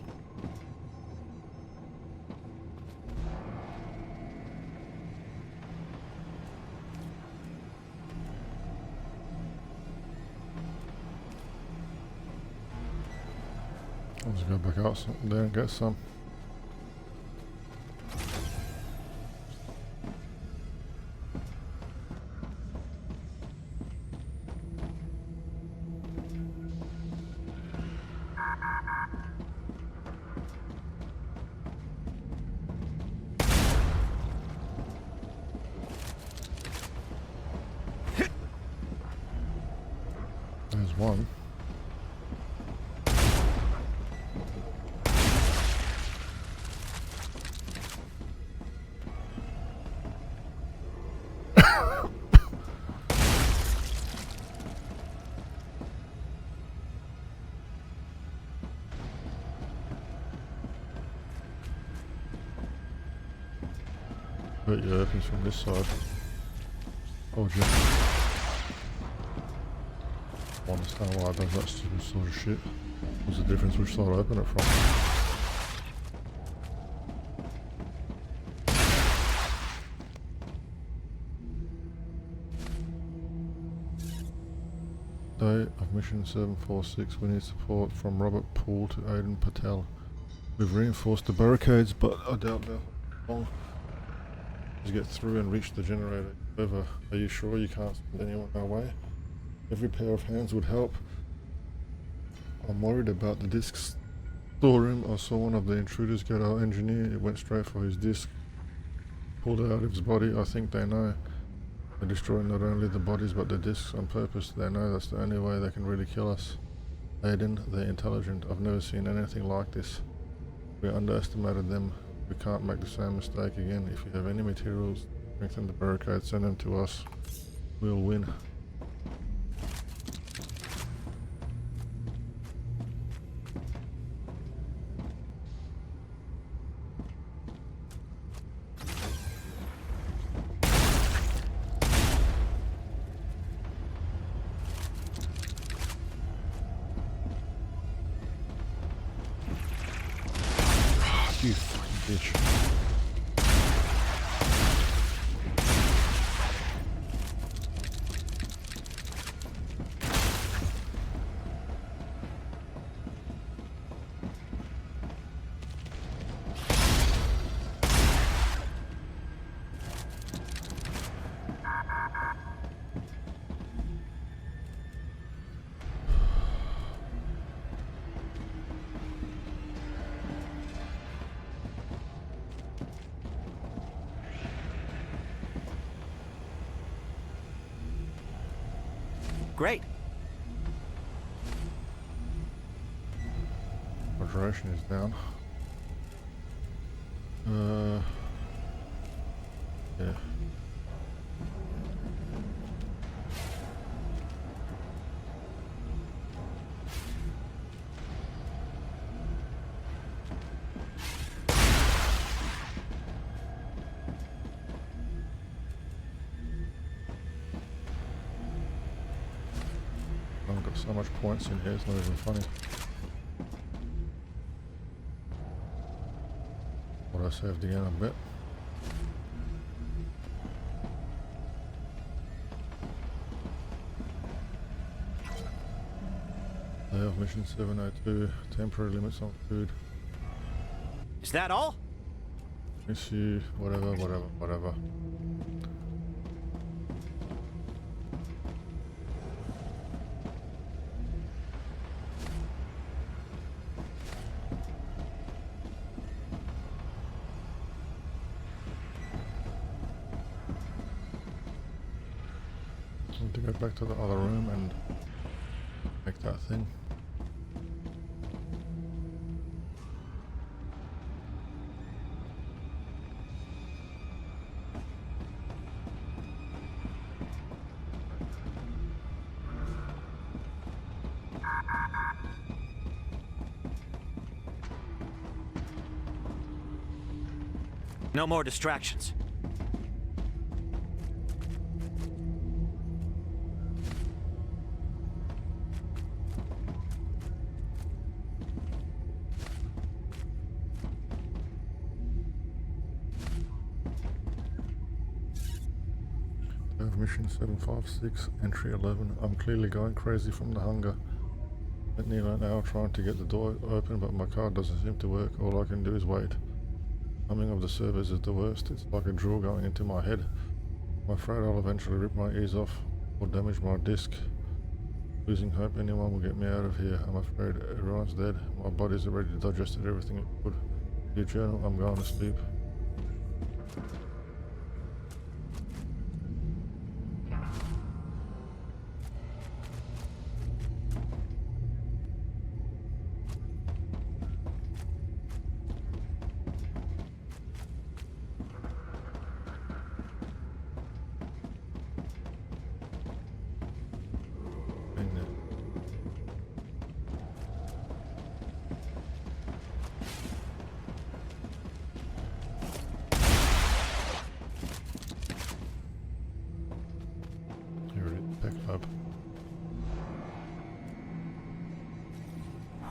Let's go back out there and get some. There's one. But yeah, opens from this side. Oh, Jim. I understand why it does that stupid sort of shit. What's the difference which side I open it from? Day of mission 746. We need support from Robert Poole to Aidan Patel. We've reinforced the barricades, but I doubt they'll long to get through and reach the generator. However, are you sure you can't send anyone our way? Every pair of hands would help. I'm worried about the disc storeroom. I saw one of the intruders get our engineer. It went straight for his disc. Pulled it out of his body. I think they know. They destroy not only the bodies but the discs on purpose. They know that's the only way they can really kill us. Aiden, they're intelligent. I've never seen anything like this. We underestimated them. We can't make the same mistake again. If you have any materials, strengthen the barricade, send them to us. We'll win. You fucking bitch. Great. Moderation is down. Yeah. I've got so much points in here, it's not even funny. I saved again, I bet. Day of mission 702, temporary limits on food. Is that all? Issue, whatever. Need to go back to the other room and make that thing. No more distractions. Mission 756, entry 11. I'm clearly going crazy from the hunger. Spent nearly an hour trying to get the door open, but my card doesn't seem to work. All I can do is wait. Humming of the servers is the worst. It's like a drill going into my head. I'm afraid I'll eventually rip my ears off or damage my disc. Losing hope anyone will get me out of here. I'm afraid everyone's dead. My body's already digested everything it could. Dear journal, I'm going to sleep.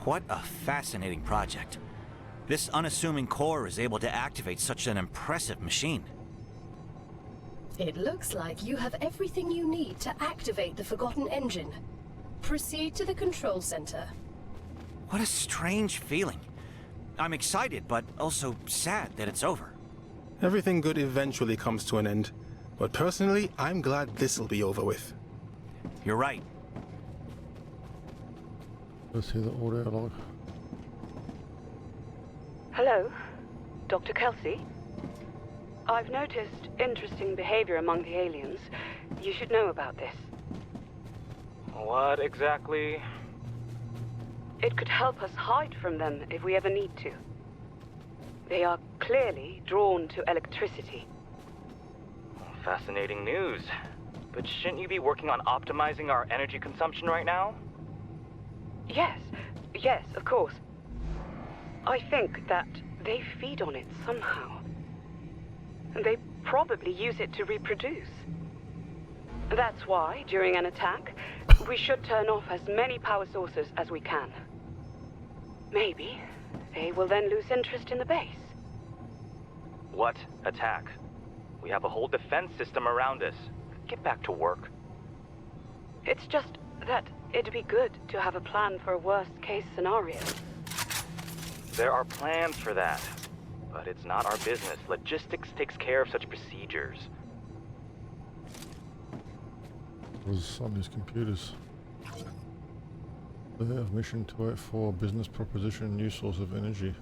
What a fascinating project. This unassuming core is able to activate such an impressive machine. It looks like you have everything you need to activate the Forgotten Engine. Proceed to the control center. What a strange feeling. I'm excited, but also sad that it's over. Everything good eventually comes to an end. But personally, I'm glad this'll be over with. You're right. Let's hear the audio log. Hello, Dr. Kelsey? I've noticed interesting behavior among the aliens. You should know about this. What exactly? It could help us hide from them if we ever need to. They are clearly drawn to electricity. Fascinating news. But shouldn't you be working on optimizing our energy consumption right now? Yes, of course. I think that they feed on it somehow. They probably use it to reproduce. That's why, during an attack, we should turn off as many power sources as we can. Maybe they will then lose interest in the base. What attack? We have a whole defense system around us. Get back to work. It's just that it'd be good to have a plan for a worst-case scenario. There are plans for that, but it's not our business. Logistics takes care of such procedures. It was on these computers. Day of mission 284, business proposition, new source of energy.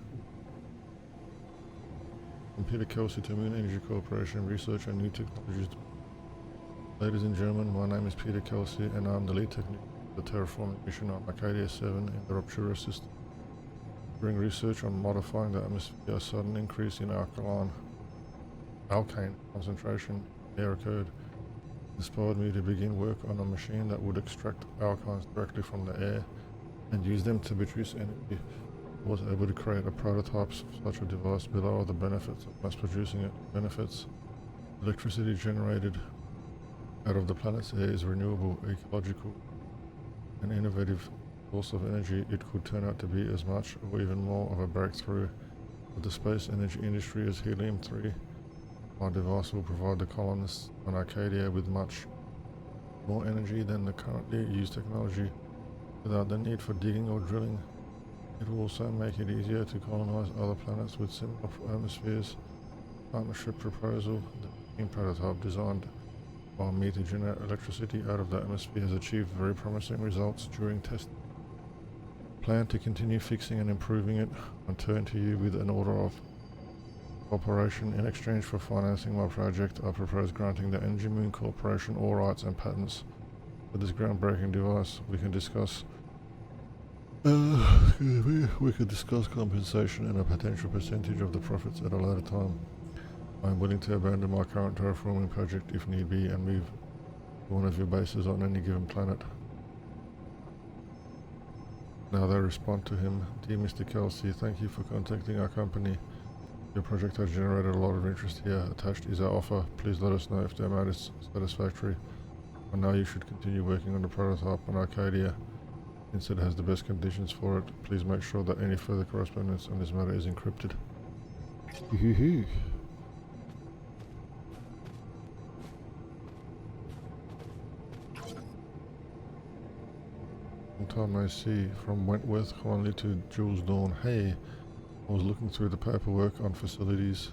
From Peter Kelsey to Moon Energy Corporation, research and new technologies. Ladies and gentlemen, my name is Peter Kelsey and I'm the lead technician of the terraforming mission on Arcadia 7 in the Rupture system. During research on modifying the atmosphere, a sudden increase in alkane concentration in the air occurred. Inspired me to begin work on a machine that would extract alkynes directly from the air and use them to produce energy. I was able to create a prototype of such a device. Below are the benefits of mass producing it. Benefits: electricity generated out of the planet's air is renewable, ecological, and innovative source of energy. It could turn out to be as much or even more of a breakthrough of the space energy industry as helium-3. My device will provide the colonists on Arcadia with much more energy than the currently used technology without the need for digging or drilling. It will also make it easier to colonize other planets with similar atmospheres. Partnership proposal. The machine prototype designed by me to generate electricity out of the atmosphere has achieved very promising results during testing. Plan to continue fixing and improving it and turn to you with an order of operation. In exchange for financing my project, I propose granting the Energy Moon Corporation all rights and patents for this groundbreaking device. We can discuss compensation and a potential percentage of the profits at a later time. I am willing to abandon my current terraforming project if need be and move to one of your bases on any given planet. Now they respond to him. Dear Mr. Kelsey, thank you for contacting our company. Your project has generated a lot of interest here. Attached is our offer. Please let us know if the amount is satisfactory. And now you should continue working on the prototype on Arcadia. Since it has the best conditions for it, please make sure that any further correspondence on this matter is encrypted. Long time no see. From Wentworth Conley to Jules Dawn. Hey, I was looking through the paperwork on facilities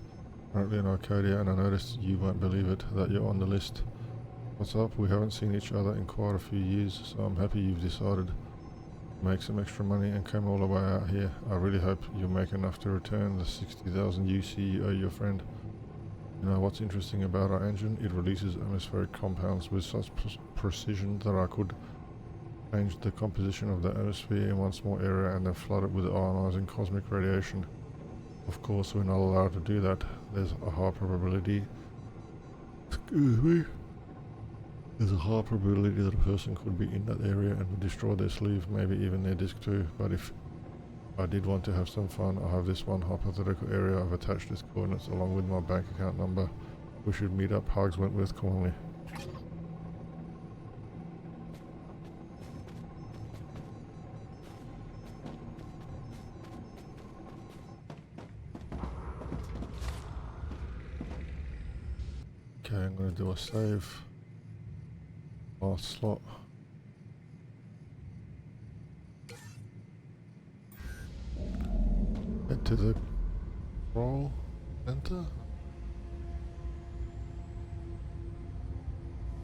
currently in Arcadia and I noticed, you won't believe it, that you're on the list. What's up? We haven't seen each other in quite a few years, so I'm happy you've decided to make some extra money and came all the way out here. I really hope you'll make enough to return the 60,000 UC you owe your friend. You know what's interesting about our engine? It releases atmospheric compounds with such precision that I could change the composition of the atmosphere in one small area and then flood it with ionizing cosmic radiation. Of course, we're not allowed to do that. There's a high probability that a person could be in that area and would destroy their sleeve, maybe even their disc too. But if I did want to have some fun, I have this one hypothetical area. I've attached its coordinates along with my bank account number. We should meet up. Hugs, Wentworth, Conley. Okay, I'm going to do a save. Last slot. Head to the roll center.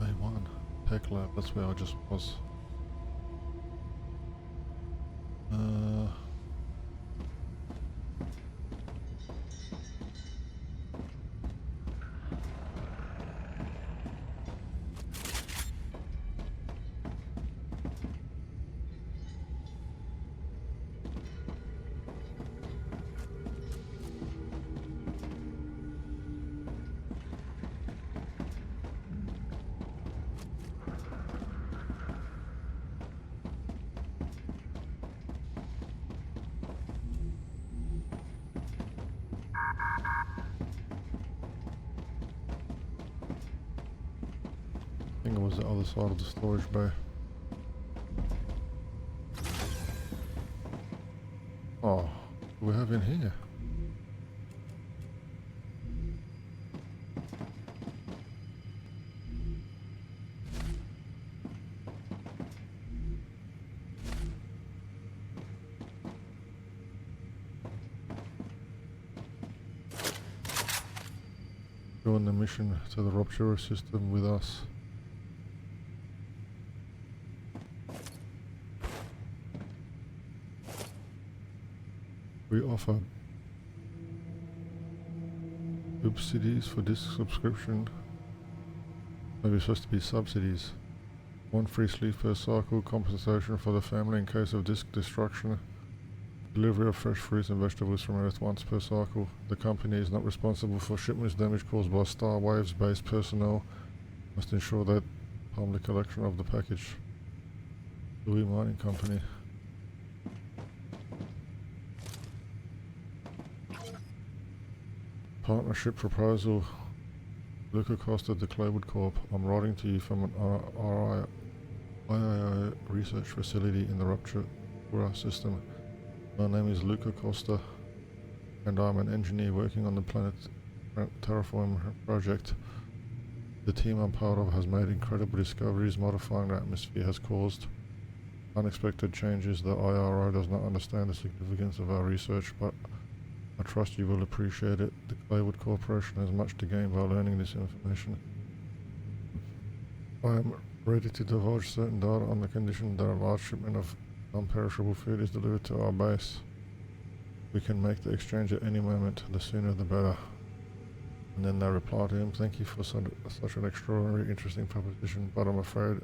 A1 Tech Lab, that's where I just was. I think it was the other side of the storage bay. Oh, what do we have in here? Join the mission to the Rupture system with us. We offer subsidies for disc subscription. Maybe it's supposed to be subsidies. 1 free sleeve per cycle, compensation for the family in case of disc destruction, delivery of fresh fruits and vegetables from Earth once per cycle. The company is not responsible for shipments damage caused by Star Waves based personnel. Must ensure that timely collection of the package. Louis Mining Company. Partnership proposal. Luca Costa, the Claywood Corp. I'm writing to you from an IIO research facility in the Rupture system. My name is Luca Costa. and I'm an engineer working on the planet terraform project. The team I'm part of has made incredible discoveries modifying the atmosphere has caused unexpected changes. The IRO does not understand the significance of our research, but I trust you will appreciate it. The Claywood Corporation has much to gain by learning this information. I am ready to divulge certain data on the condition that a large shipment of non-perishable food is delivered to our base. We can make the exchange at any moment, the sooner the better. And then they reply to him, thank you for such an extraordinary, interesting proposition, but I'm afraid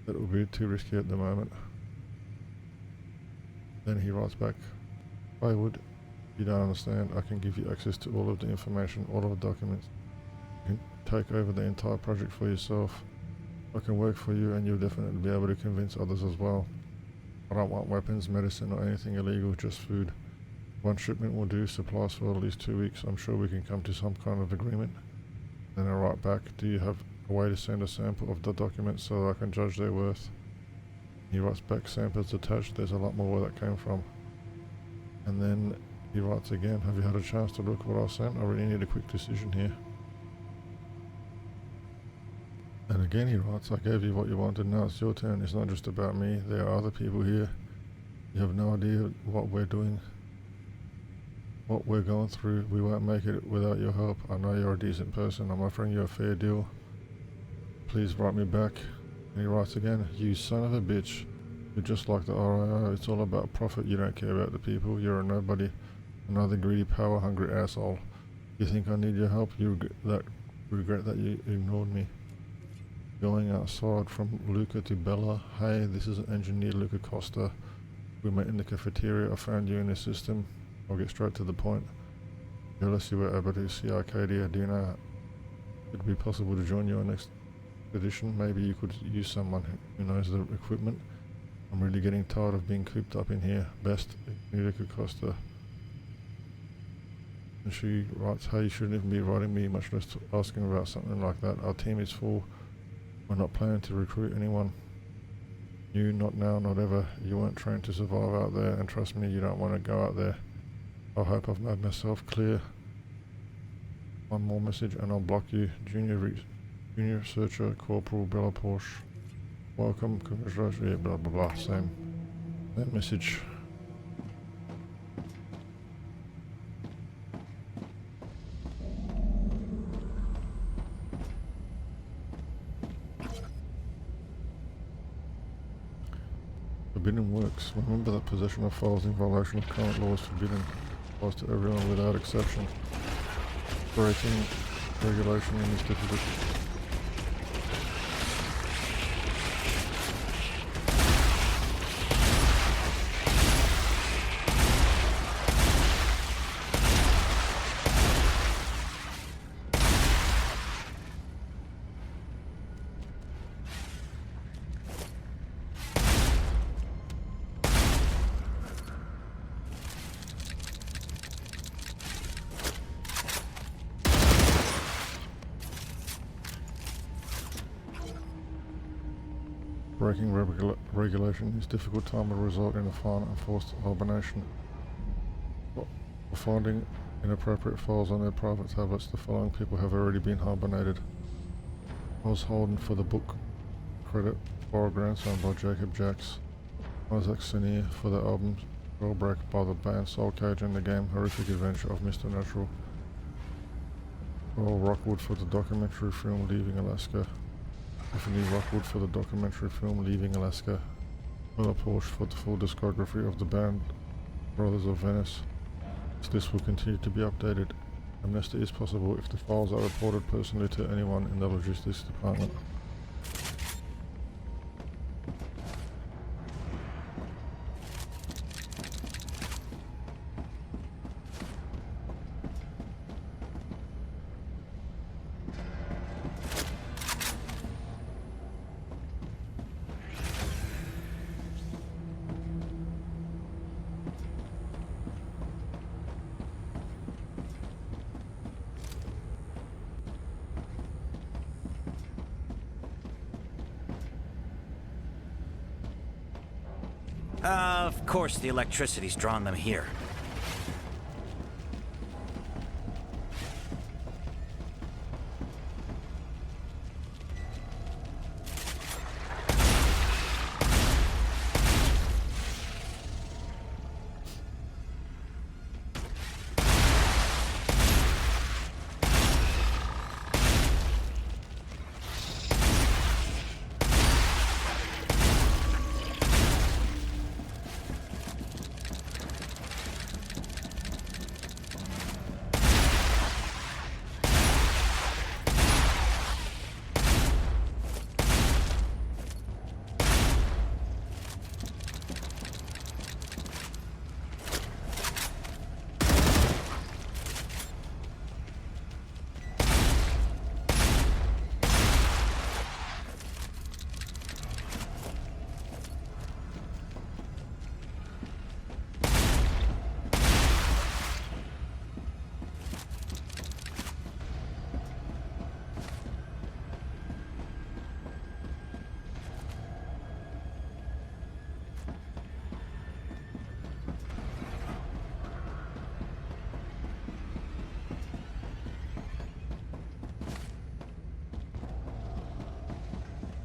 that it will be too risky at the moment. Then he writes back, Claywood, you don't understand, I can give you access to all of the information, all of the documents. You can take over the entire project for yourself. I can work for you and you'll definitely be able to convince others as well. I don't want weapons, medicine or anything illegal, just food. One shipment will do, supplies for at least 2 weeks. I'm sure we can come to some kind of agreement. Then I write back, do you have a way to send a sample of the documents so that I can judge their worth? He writes back, samples attached, there's a lot more where that came from. And then he writes again, have you had a chance to look at what I sent? I really need a quick decision here. And again he writes, I gave you what you wanted, now it's your turn. It's not just about me, there are other people here. You have no idea what we're doing, what we're going through. We won't make it without your help. I know you're a decent person, I'm offering you a fair deal. Please write me back. And he writes again, you son of a bitch. You're just like the RIO, it's all about profit, you don't care about the people, you're a nobody. Another greedy, power-hungry asshole. You think I need your help? You regret that you ignored me. Going outside from Luca to Bella. Hey, this is engineer Luca Costa. We met in the cafeteria. I found you in the system. I'll get straight to the point. Jealous you were able to see Arcadia. Do you know it would be possible to join your next expedition? Maybe you could use someone who knows the equipment. I'm really getting tired of being cooped up in here. Best, Luca Costa. And she writes, hey, you shouldn't even be writing me, much less asking about something like that. Our team is full. We're not planning to recruit anyone. You, not now, not ever. You weren't trained to survive out there, and trust me, you don't want to go out there. I hope I've made myself clear. One more message and I'll block you. Junior Researcher, Corporal Bella Porsche. Welcome, congratulations, yeah, blah blah blah, same message. Forbidden works. Remember that possession of files in violation of current law is forbidden. Applies to everyone without exception. Breaking regulation in this difficult. Breaking regulation in this difficult time will result in a fine and forced hibernation. For finding inappropriate files on their private tablets, the following people have already been hibernated. Oz Holden for the book credit, Borrow Grandson by Jacob Jacks. Isaac Senior for the album Spellbreak by the band Soul Cage and the game Horrific Adventure of Mr. Natural. Earl Rockwood for the documentary film Leaving Alaska. Tiffany Rockwood for the documentary film Leaving Alaska. Bella Porsche for the full discography of the band Brothers of Venice. This list will continue to be updated. Amnesty is possible if the files are reported personally to anyone in the logistics department. Of course the electricity's drawn them here.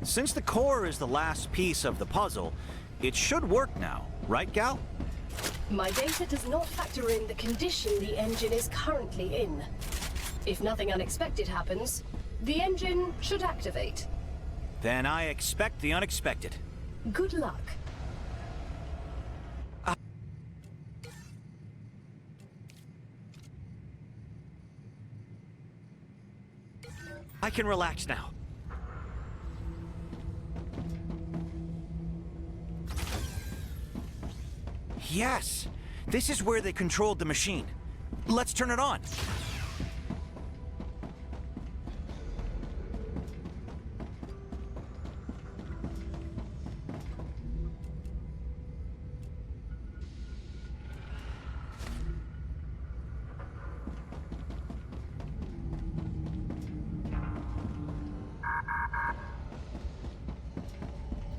Since the core is the last piece of the puzzle, it should work now, right, Gal? My data does not factor in the condition the engine is currently in. If nothing unexpected happens, the engine should activate. Then I expect the unexpected. Good luck. I can relax now. Yes! This is where they controlled the machine. Let's turn it on.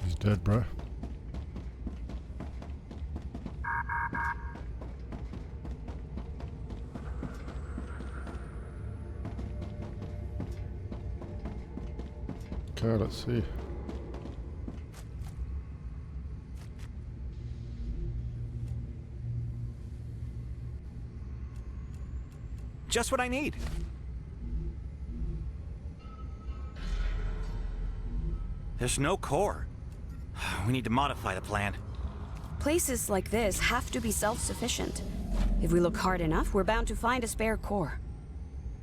He's dead, bro. Okay, let's see. Just what I need. There's no core. We need to modify the plan. Places like this have to be self-sufficient. If we look hard enough, we're bound to find a spare core.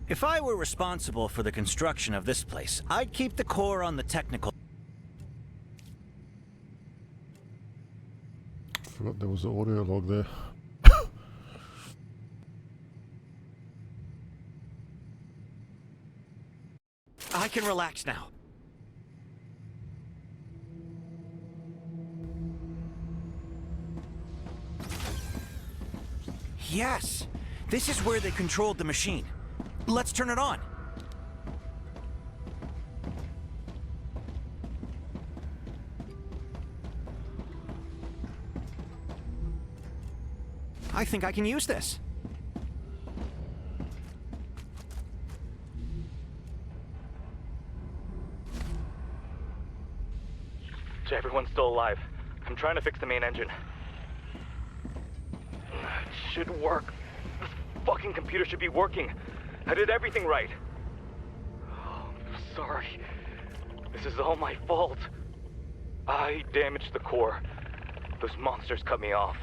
If I were responsible for the construction of this place, I'd keep the core on the technical... Forgot there was an audio log there. I can relax now. Yes! This is where they controlled the machine. Let's turn it on. I think I can use this. Everyone's still alive. I'm trying to fix the main engine. It should work. This fucking computer should be working. I did everything right. Oh, I'm sorry. This is all my fault. I damaged the core. Those monsters cut me off.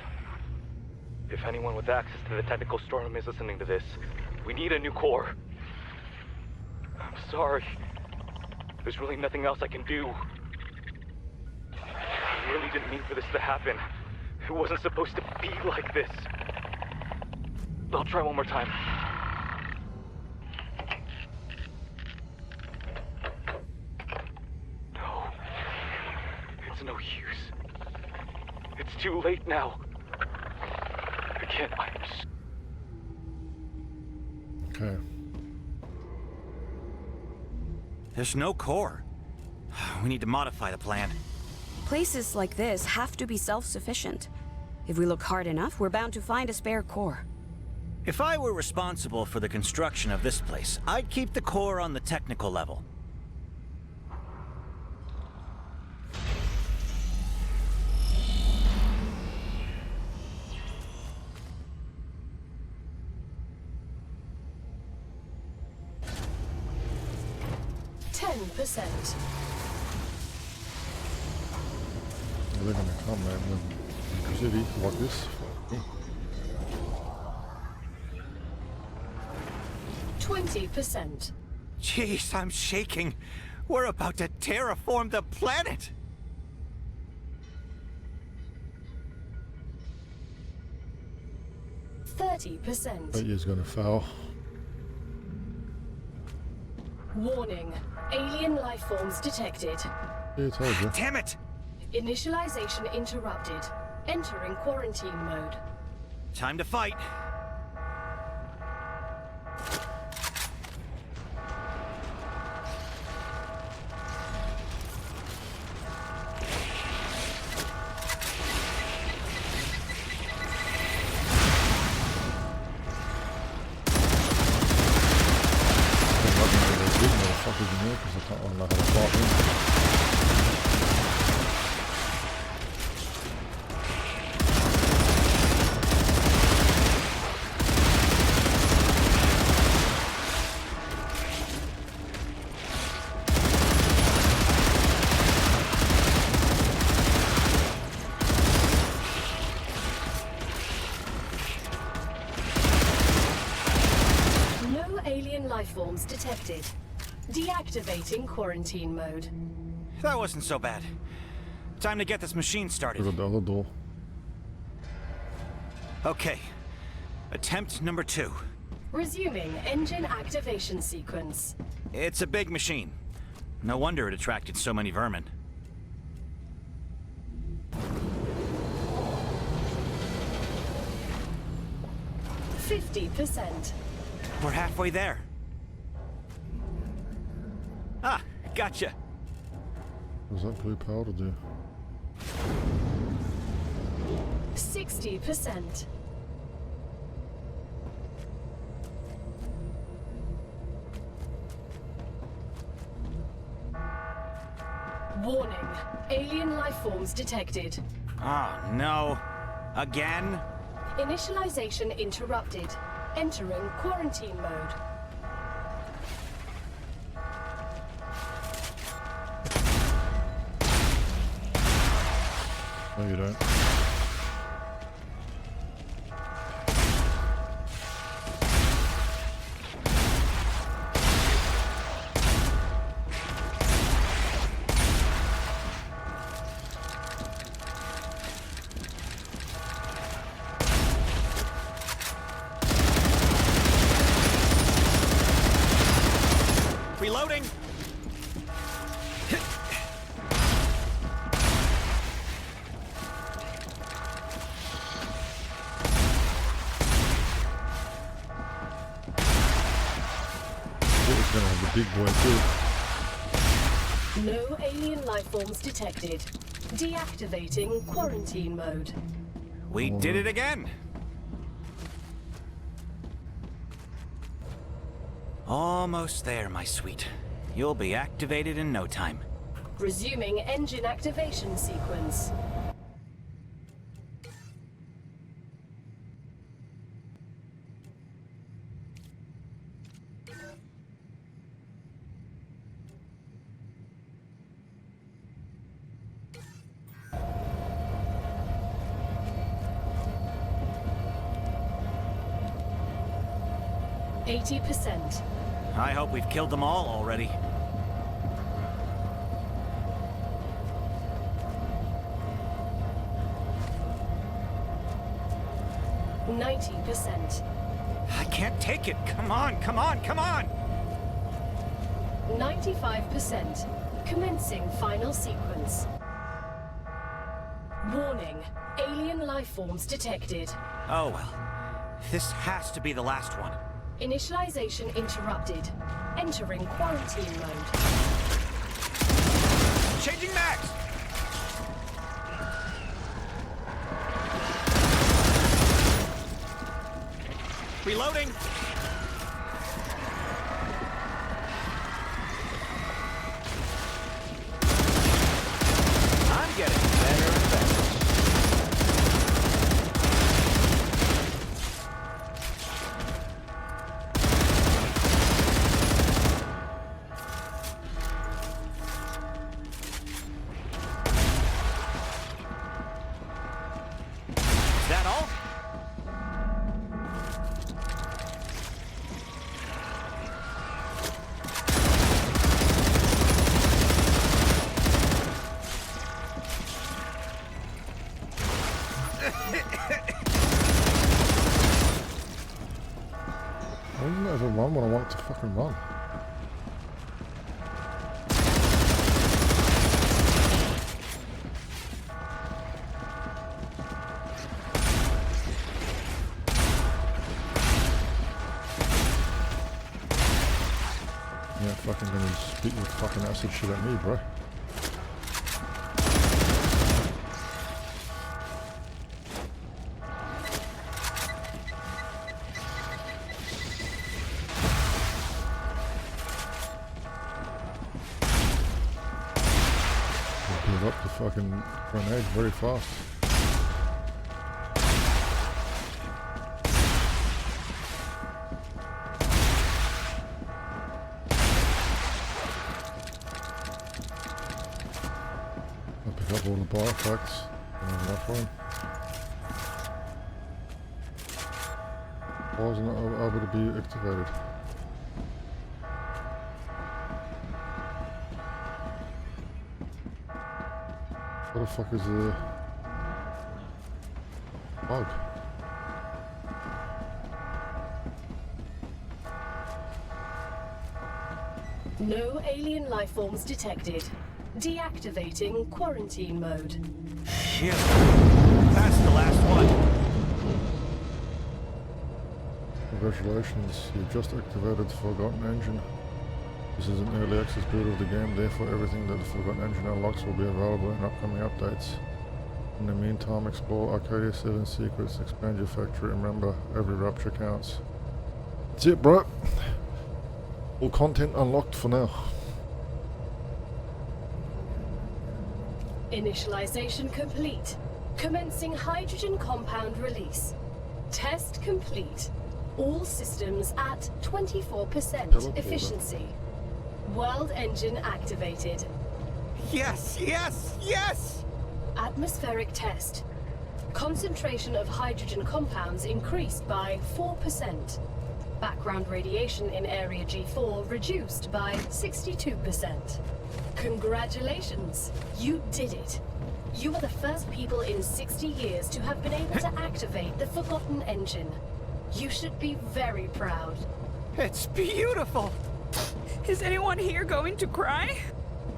If anyone with access to the technical storeroom is listening to this, we need a new core. I'm sorry. There's really nothing else I can do. I really didn't mean for this to happen. It wasn't supposed to be like this. I'll try one more time. No. It's no use. It's too late now. Again, Okay. There's no core. We need to modify the plan. Places like this have to be self-sufficient. If we look hard enough, we're bound to find a spare core. If I were responsible for the construction of this place, I'd keep the core on the technical level. They're gonna come, man. The city like this. 20%. Jeez, I'm shaking. We're about to terraform the planet. 30%. Bet you's gonna fail. Warning. Alien life forms detected. Yeah, I told you. Damn it! Initialization interrupted. Entering quarantine mode. Time to fight. Motherfuckers in here because I don't know how to fight them. lifeforms detected. Deactivating quarantine mode. That wasn't so bad. Time to get this machine started. Got the other door. Okay. Attempt number 2. Resuming engine activation sequence. It's a big machine. No wonder it attracted so many vermin. %50. We're halfway there. Ah, gotcha. What does that blue powder do? 60%. Warning. Alien lifeforms detected. Oh, no. Again? Initialization interrupted. Entering quarantine mode. No, you don't. Reloading! Gonna have the big boy too. No alien lifeforms detected. Deactivating quarantine mode. We did it again! Almost there, my sweet. You'll be activated in no time. Resuming engine activation sequence. %80. I hope we've killed them all already. %90. I can't take it. Come on, come on, come on! 95%. Commencing final sequence. Warning. Alien lifeforms detected. Oh well. This has to be the last one. Initialization interrupted. Entering quarantine mode. Changing mags! Reloading! I'm getting better and better. Is that all? Why doesn't it ever run when I want it to fucking run? Yeah, fucking gonna spit your fucking acid shit at me, bro. Build up the fucking grenade very fast. I'll pick up all the biofax. I have enough for him. Why wasn't it able to be activated? fuck is the bug? No alien life forms detected. Deactivating quarantine mode. Shit. That's the last one. Congratulations, you've just activated the Forgotten Engine. This is an early access build of the game, therefore everything that the Forgotten Engine unlocks will be available in upcoming updates. In the meantime, explore Arcadia 7 secrets, expand your factory, and remember, every rupture counts. That's it, bro. All content unlocked for now. Initialization complete. Commencing hydrogen compound release. Test complete. All systems at 24% efficiency. World engine activated. Yes, yes, yes! Atmospheric test. Concentration of hydrogen compounds increased by 4%. Background radiation in Area G4 reduced by 62%. Congratulations! You did it! You are the first people in 60 years to have been able to activate the Forgotten Engine. You should be very proud. It's beautiful! Is anyone here going to cry?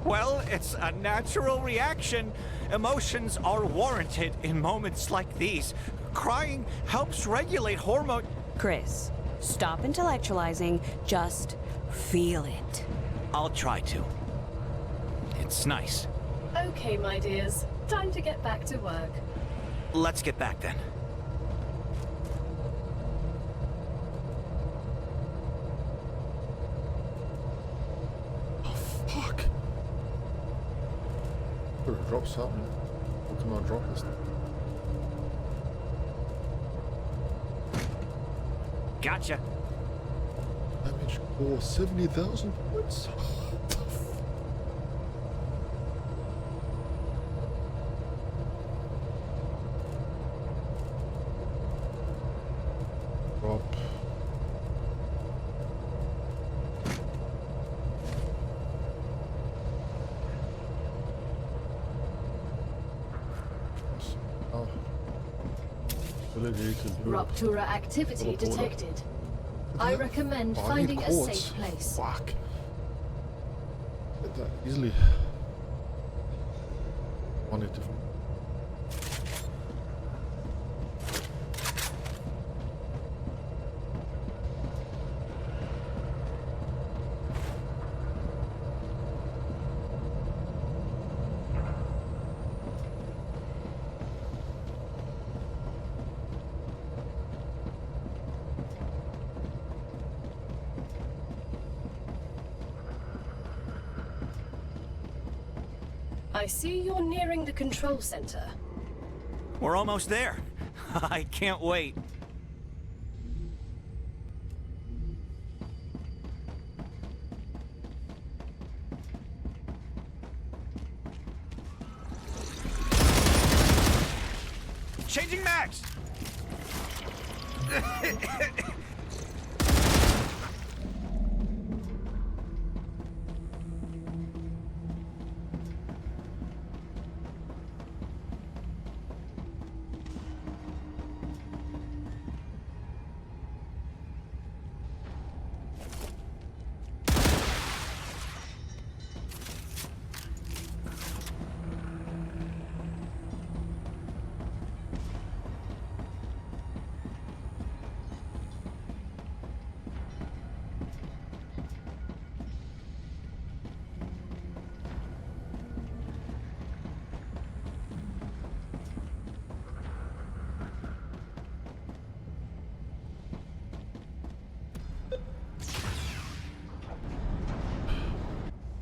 Well, it's a natural reaction. Emotions are warranted in moments like these. Crying helps regulate hormone... Chris, stop intellectualizing. Just feel it. I'll try to. It's nice. Okay, my dears. Time to get back to work. Let's get back then. Fuck! Could have dropped something. What can I drop this? Gotcha. Damage core 70,000 points? Drop. Oh. Ability to build. Rupture activity detected. I recommend Oh, I finding need a quartz. safe place. Fuck. Get that easily. I need to. I see you're nearing the control center. We're almost there. I can't wait. Changing mags!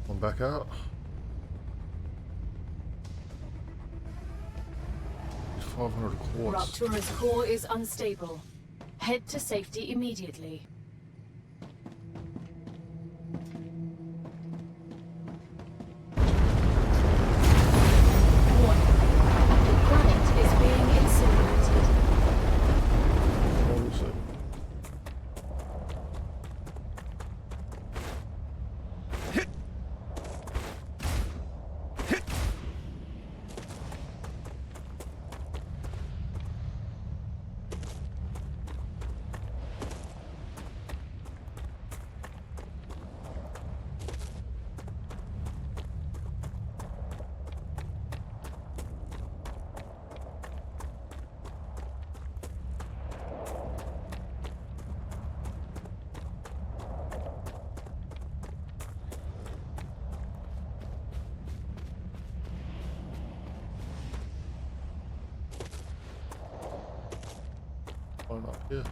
I'm back out. 500 quartz. Rupture's core is unstable. Head to safety immediately. Warning. The planet is being incinerated. Obviously. Line up here.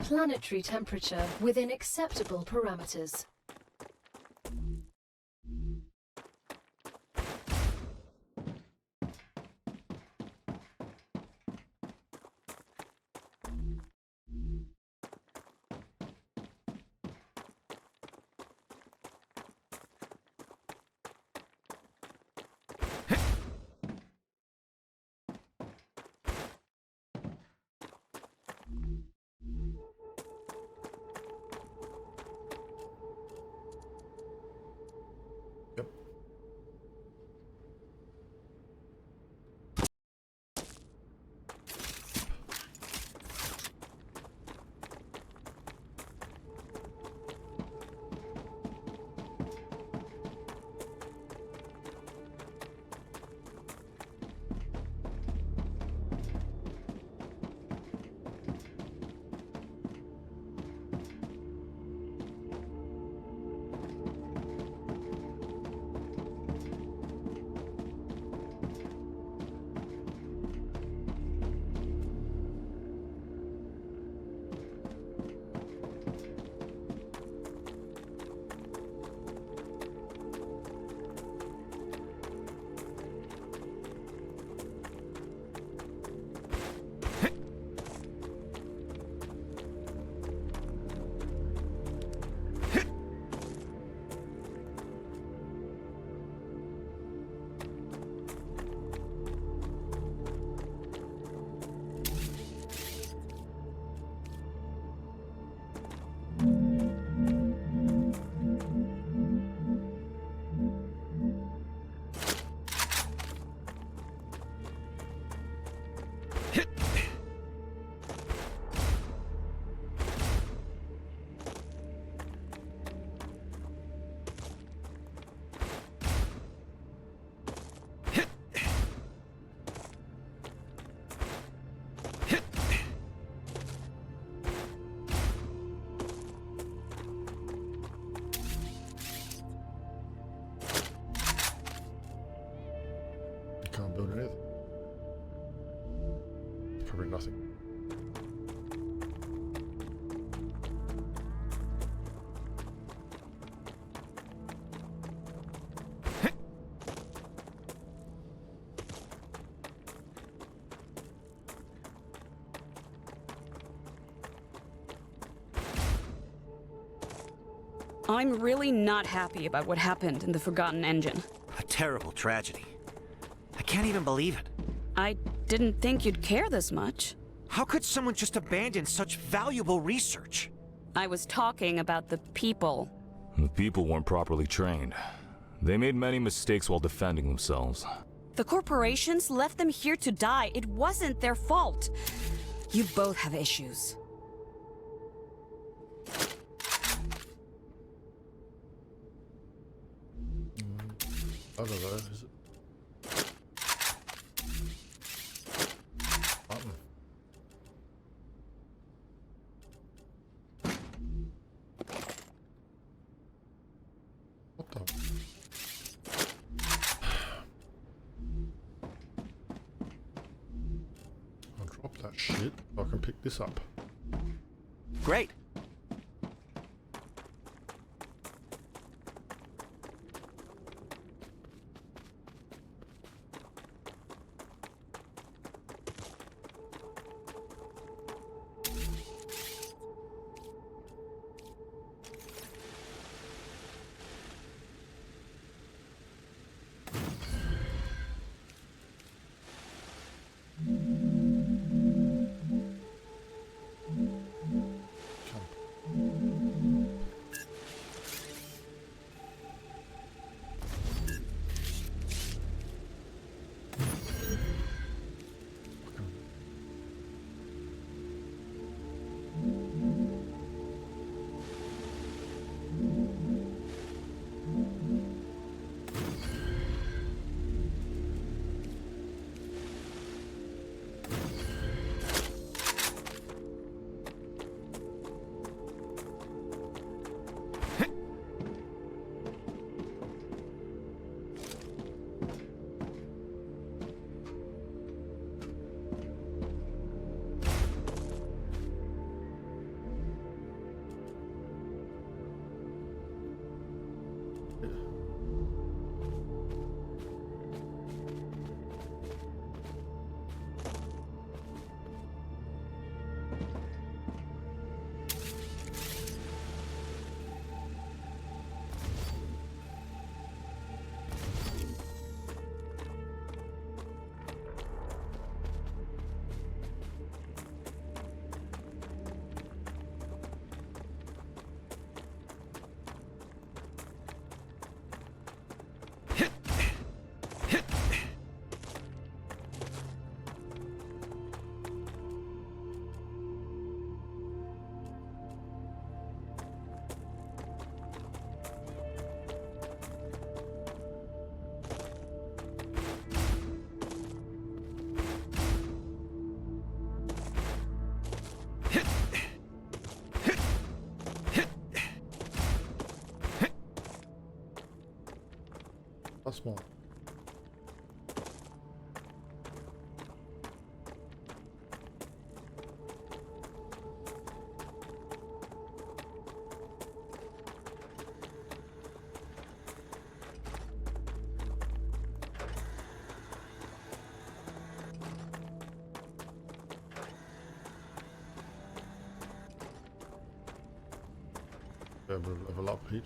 Planetary temperature within acceptable parameters. Can't build anything. Probably nothing. I'm really not happy about what happened in the Forgotten Engine. A terrible tragedy. I can't even believe it. I didn't think you'd care this much. How could someone just abandon such valuable research? I was talking about the people. The people weren't properly trained. They made many mistakes while defending themselves. The corporations left them here to die. It wasn't their fault. You both have issues. I don't know, is it? Button. What the? I'll drop that shit so I can pick this up. Great. Come last one. Level up heat.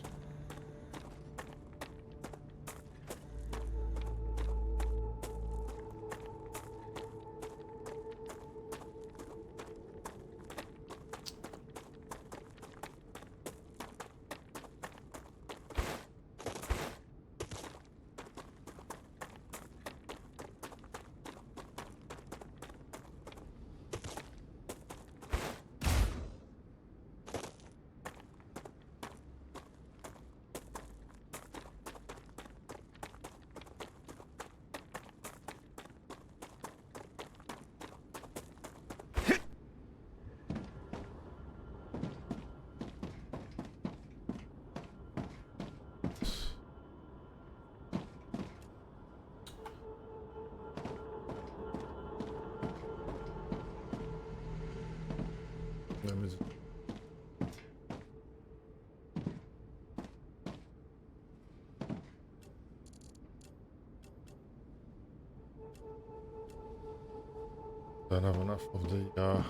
Don't have enough of the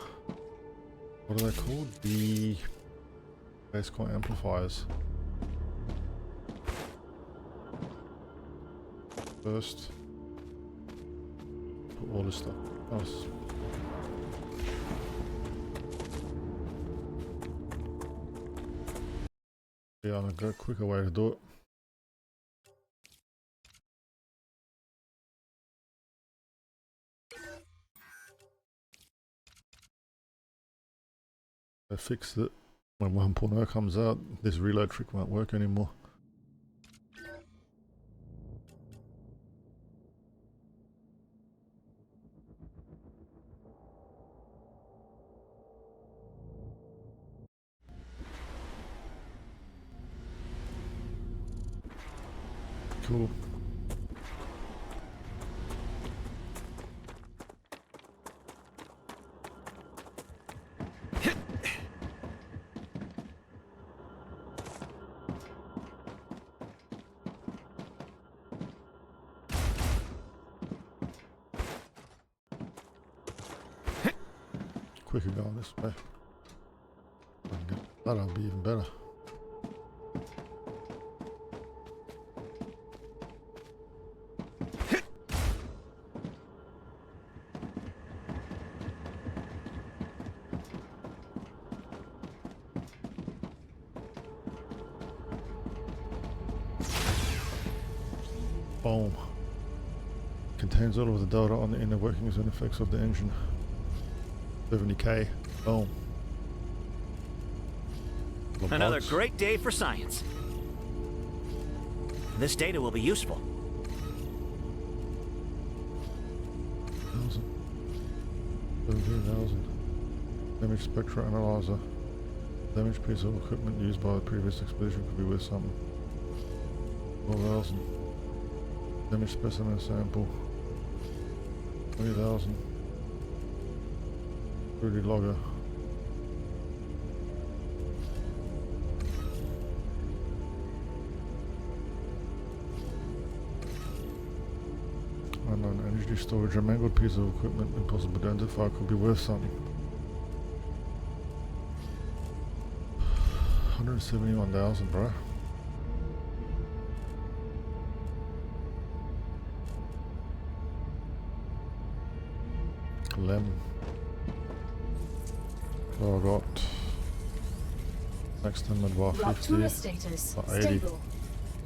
what are they called? The base core amplifiers. First, put all this stuff else. Yeah, I'll go a quicker way to do it. I fixed it. When 1.0 comes out, this reload trick won't work anymore. Cool. Quicker going this way. That'll be even better. Boom. Contains all of the data on the inner workings and effects of the engine. 70k. Boom. Another great day for science. This data will be useful. 17,000. Damage spectra analyzer. Damaged piece of equipment used by the previous expedition could be worth something. 4,000. Damaged specimen sample. 20,000. 30 logger. Unknown energy storage. A mangled piece of equipment impossible to identify could be worth something. 171,000, bro. Lemon. So I got next time about 50. Rupture status 80. stable.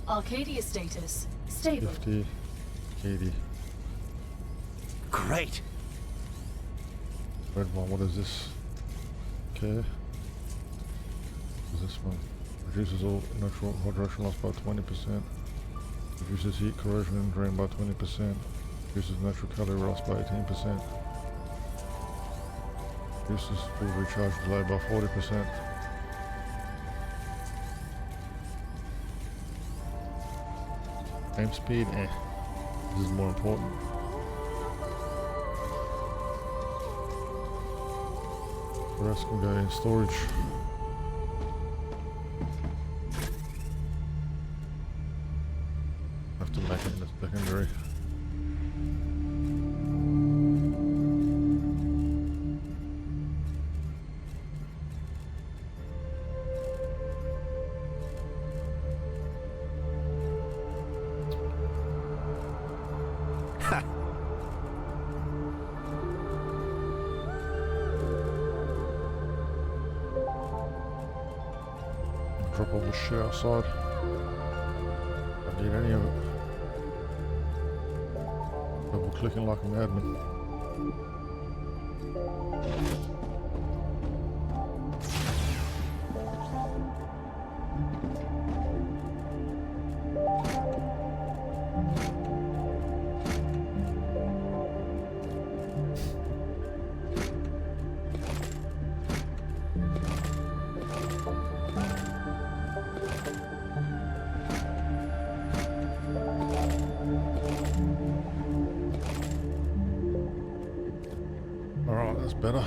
Arcadia status stable. 50, 80. Great. Red one, what is this? Okay. What is this one? Reduces all natural hydration loss by 20%. Reduces heat corrosion and drain by 20%. Reduces natural calorie loss by 18%. Reduces full recharge delay by 40%. Game speed, this is more important. The rest can go in storage. Have to make it in a secondary. Drop all the shit outside. Don't need any of it. Double clicking like a madman. Alright, that's better.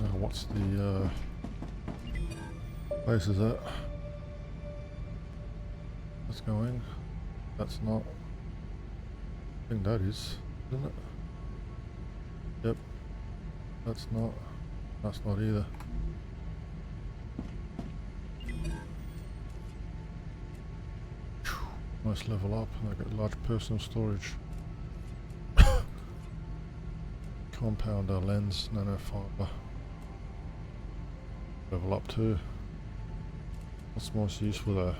Now what's the place is that? That's going. That's not. I think that is, isn't it? Yep. That's not. That's not either. Nice level up, and I got large personal storage. Compounder lens, nanofiber. Level up too. What's most useful though?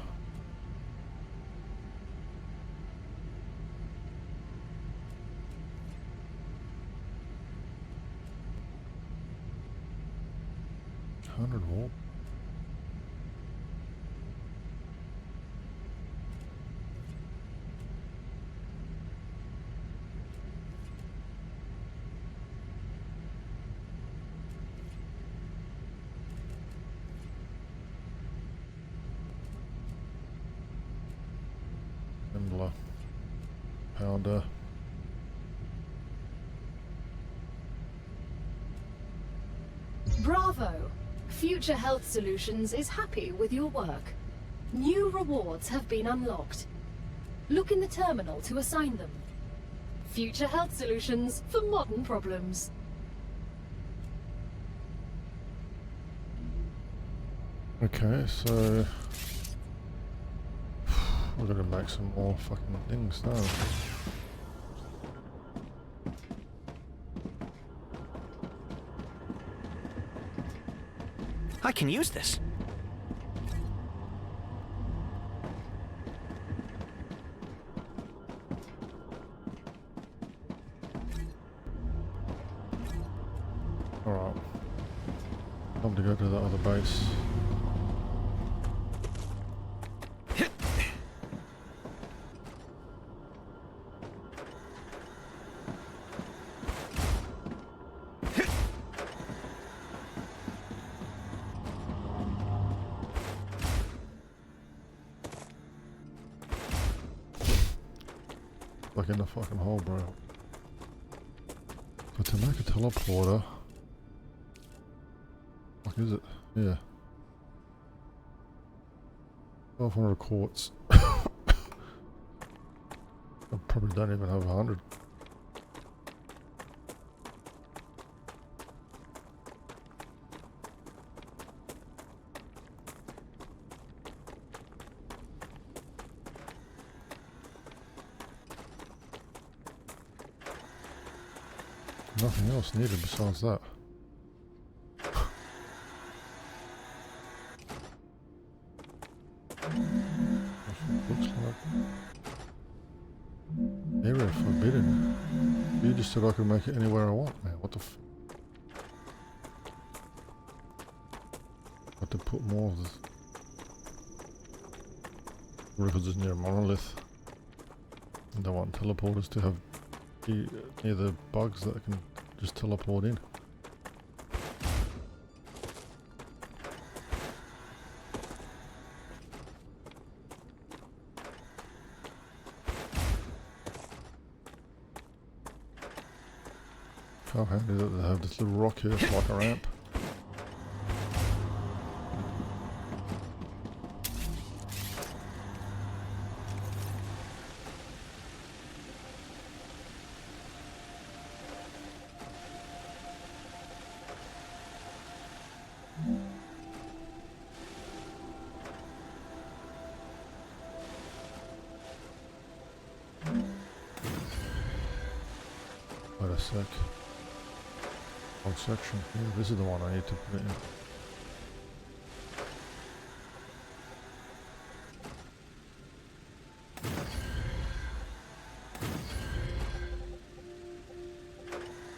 $100 Assembler, pounder. Bravo! Future Health Solutions is happy with your work. New rewards have been unlocked. Look in the terminal to assign them. Future Health Solutions for modern problems. Okay, so we're gonna make some more fucking things now. I can use this. Alright. Time to go to the other base. Like in the fucking hole, bro. But to make a teleporter, what is it? Yeah, 1200 quartz. I probably don't even have 100. Nothing else needed besides that. Looks like area forbidden. You just said I could make it anywhere I want, man. What the f? Got to put more of this because it's near a monolith. I don't want teleporters to be near the bugs that can just teleport in. How handy that they have this little rock here, it's like a ramp. Wait a sec. Wrong section. Yeah, this is the one I need to put it in.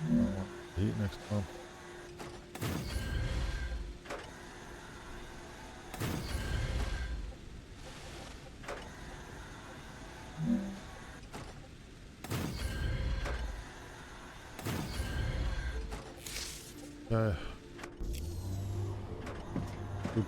I want heat next time. Okay. Good.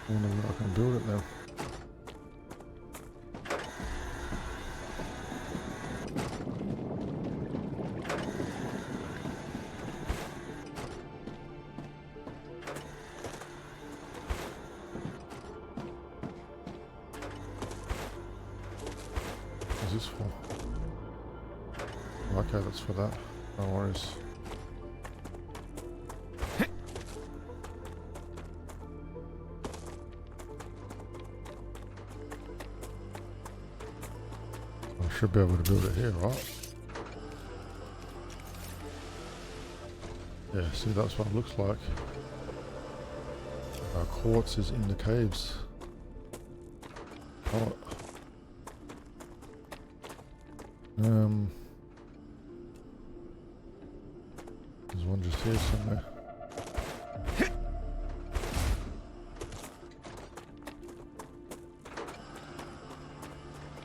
I wonder where I can build it now. What's this for? Okay, that's for that. No worries. Should be able to build it here, right? Yeah, see, that's what it looks like. Quartz is in the caves. Oh. There's one just here somewhere.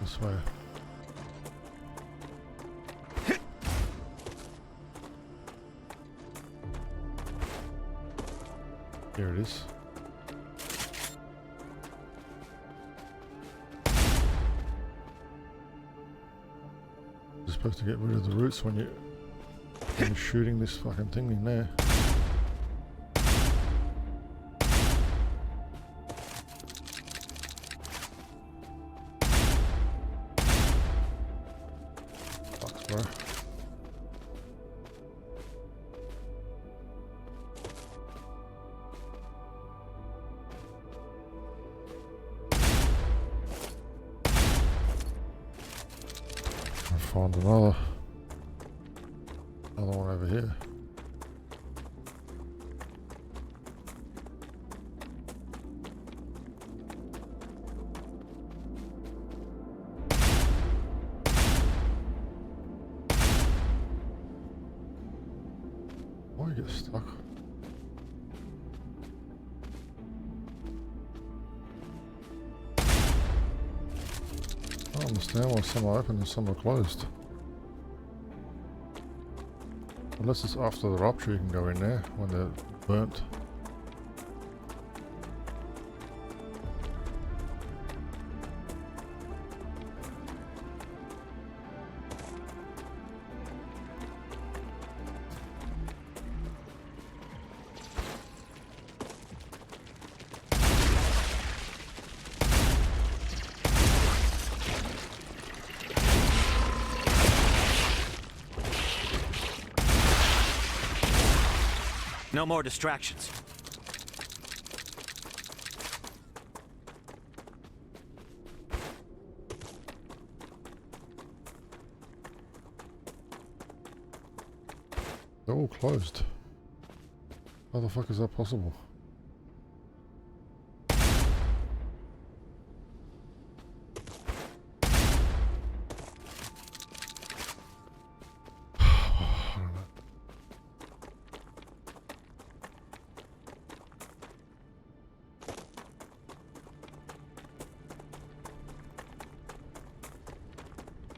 This way. Here it is. You're supposed to get rid of the roots when you're shooting this fucking thing in there. Fucks, bro. Find another one over here. Why get stuck? I don't understand why some are open and some are closed. Unless it's after the rupture, you can go in there when they're burnt. No more distractions. They're all closed. How the fuck is that possible?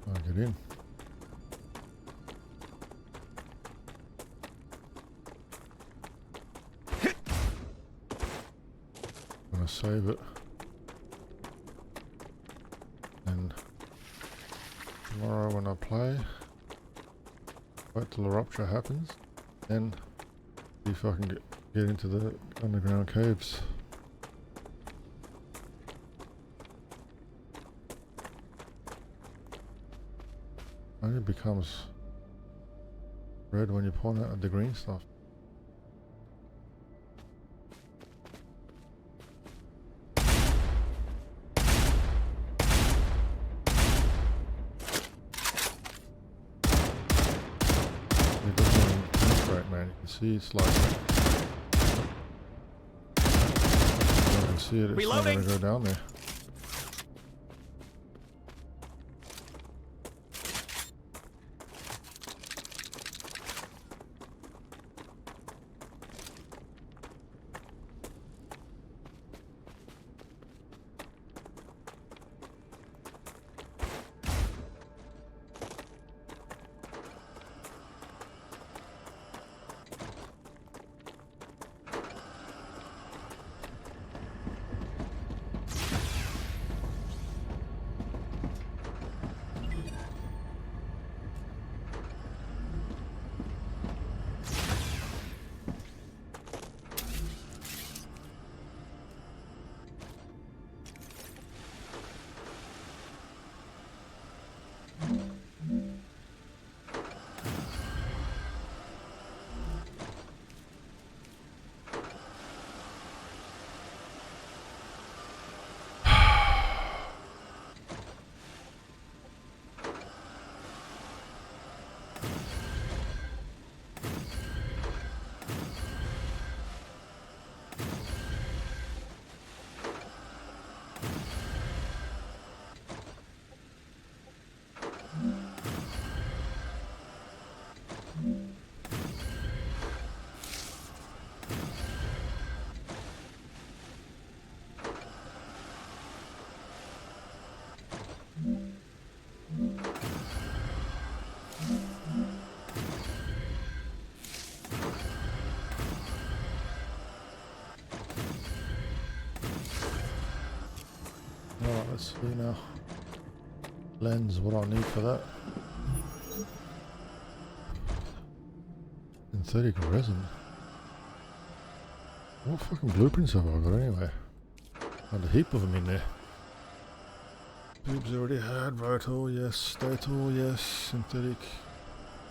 I'll get in. I'm gonna save it. And tomorrow when I play, wait till the rupture happens, then see if I can get into the underground caves. Only becomes red when you point out the green stuff. It doesn't even penetrate, man. You can see it's like, you can see it. It's not gonna go down there. Alright, let's see now. Lens, what I need for that. Synthetic resin. What fucking blueprints have I got anyway? Had a heap of them in there. Tubes already had, rotor, yes, stator, yes, synthetic,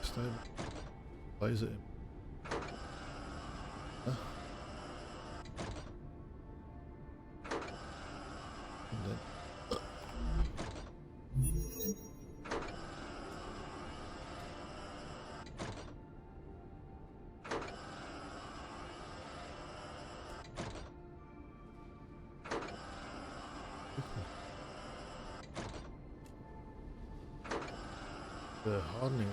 stable, laser. Huh? And then, the hardening.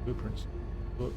Blueprints. Look.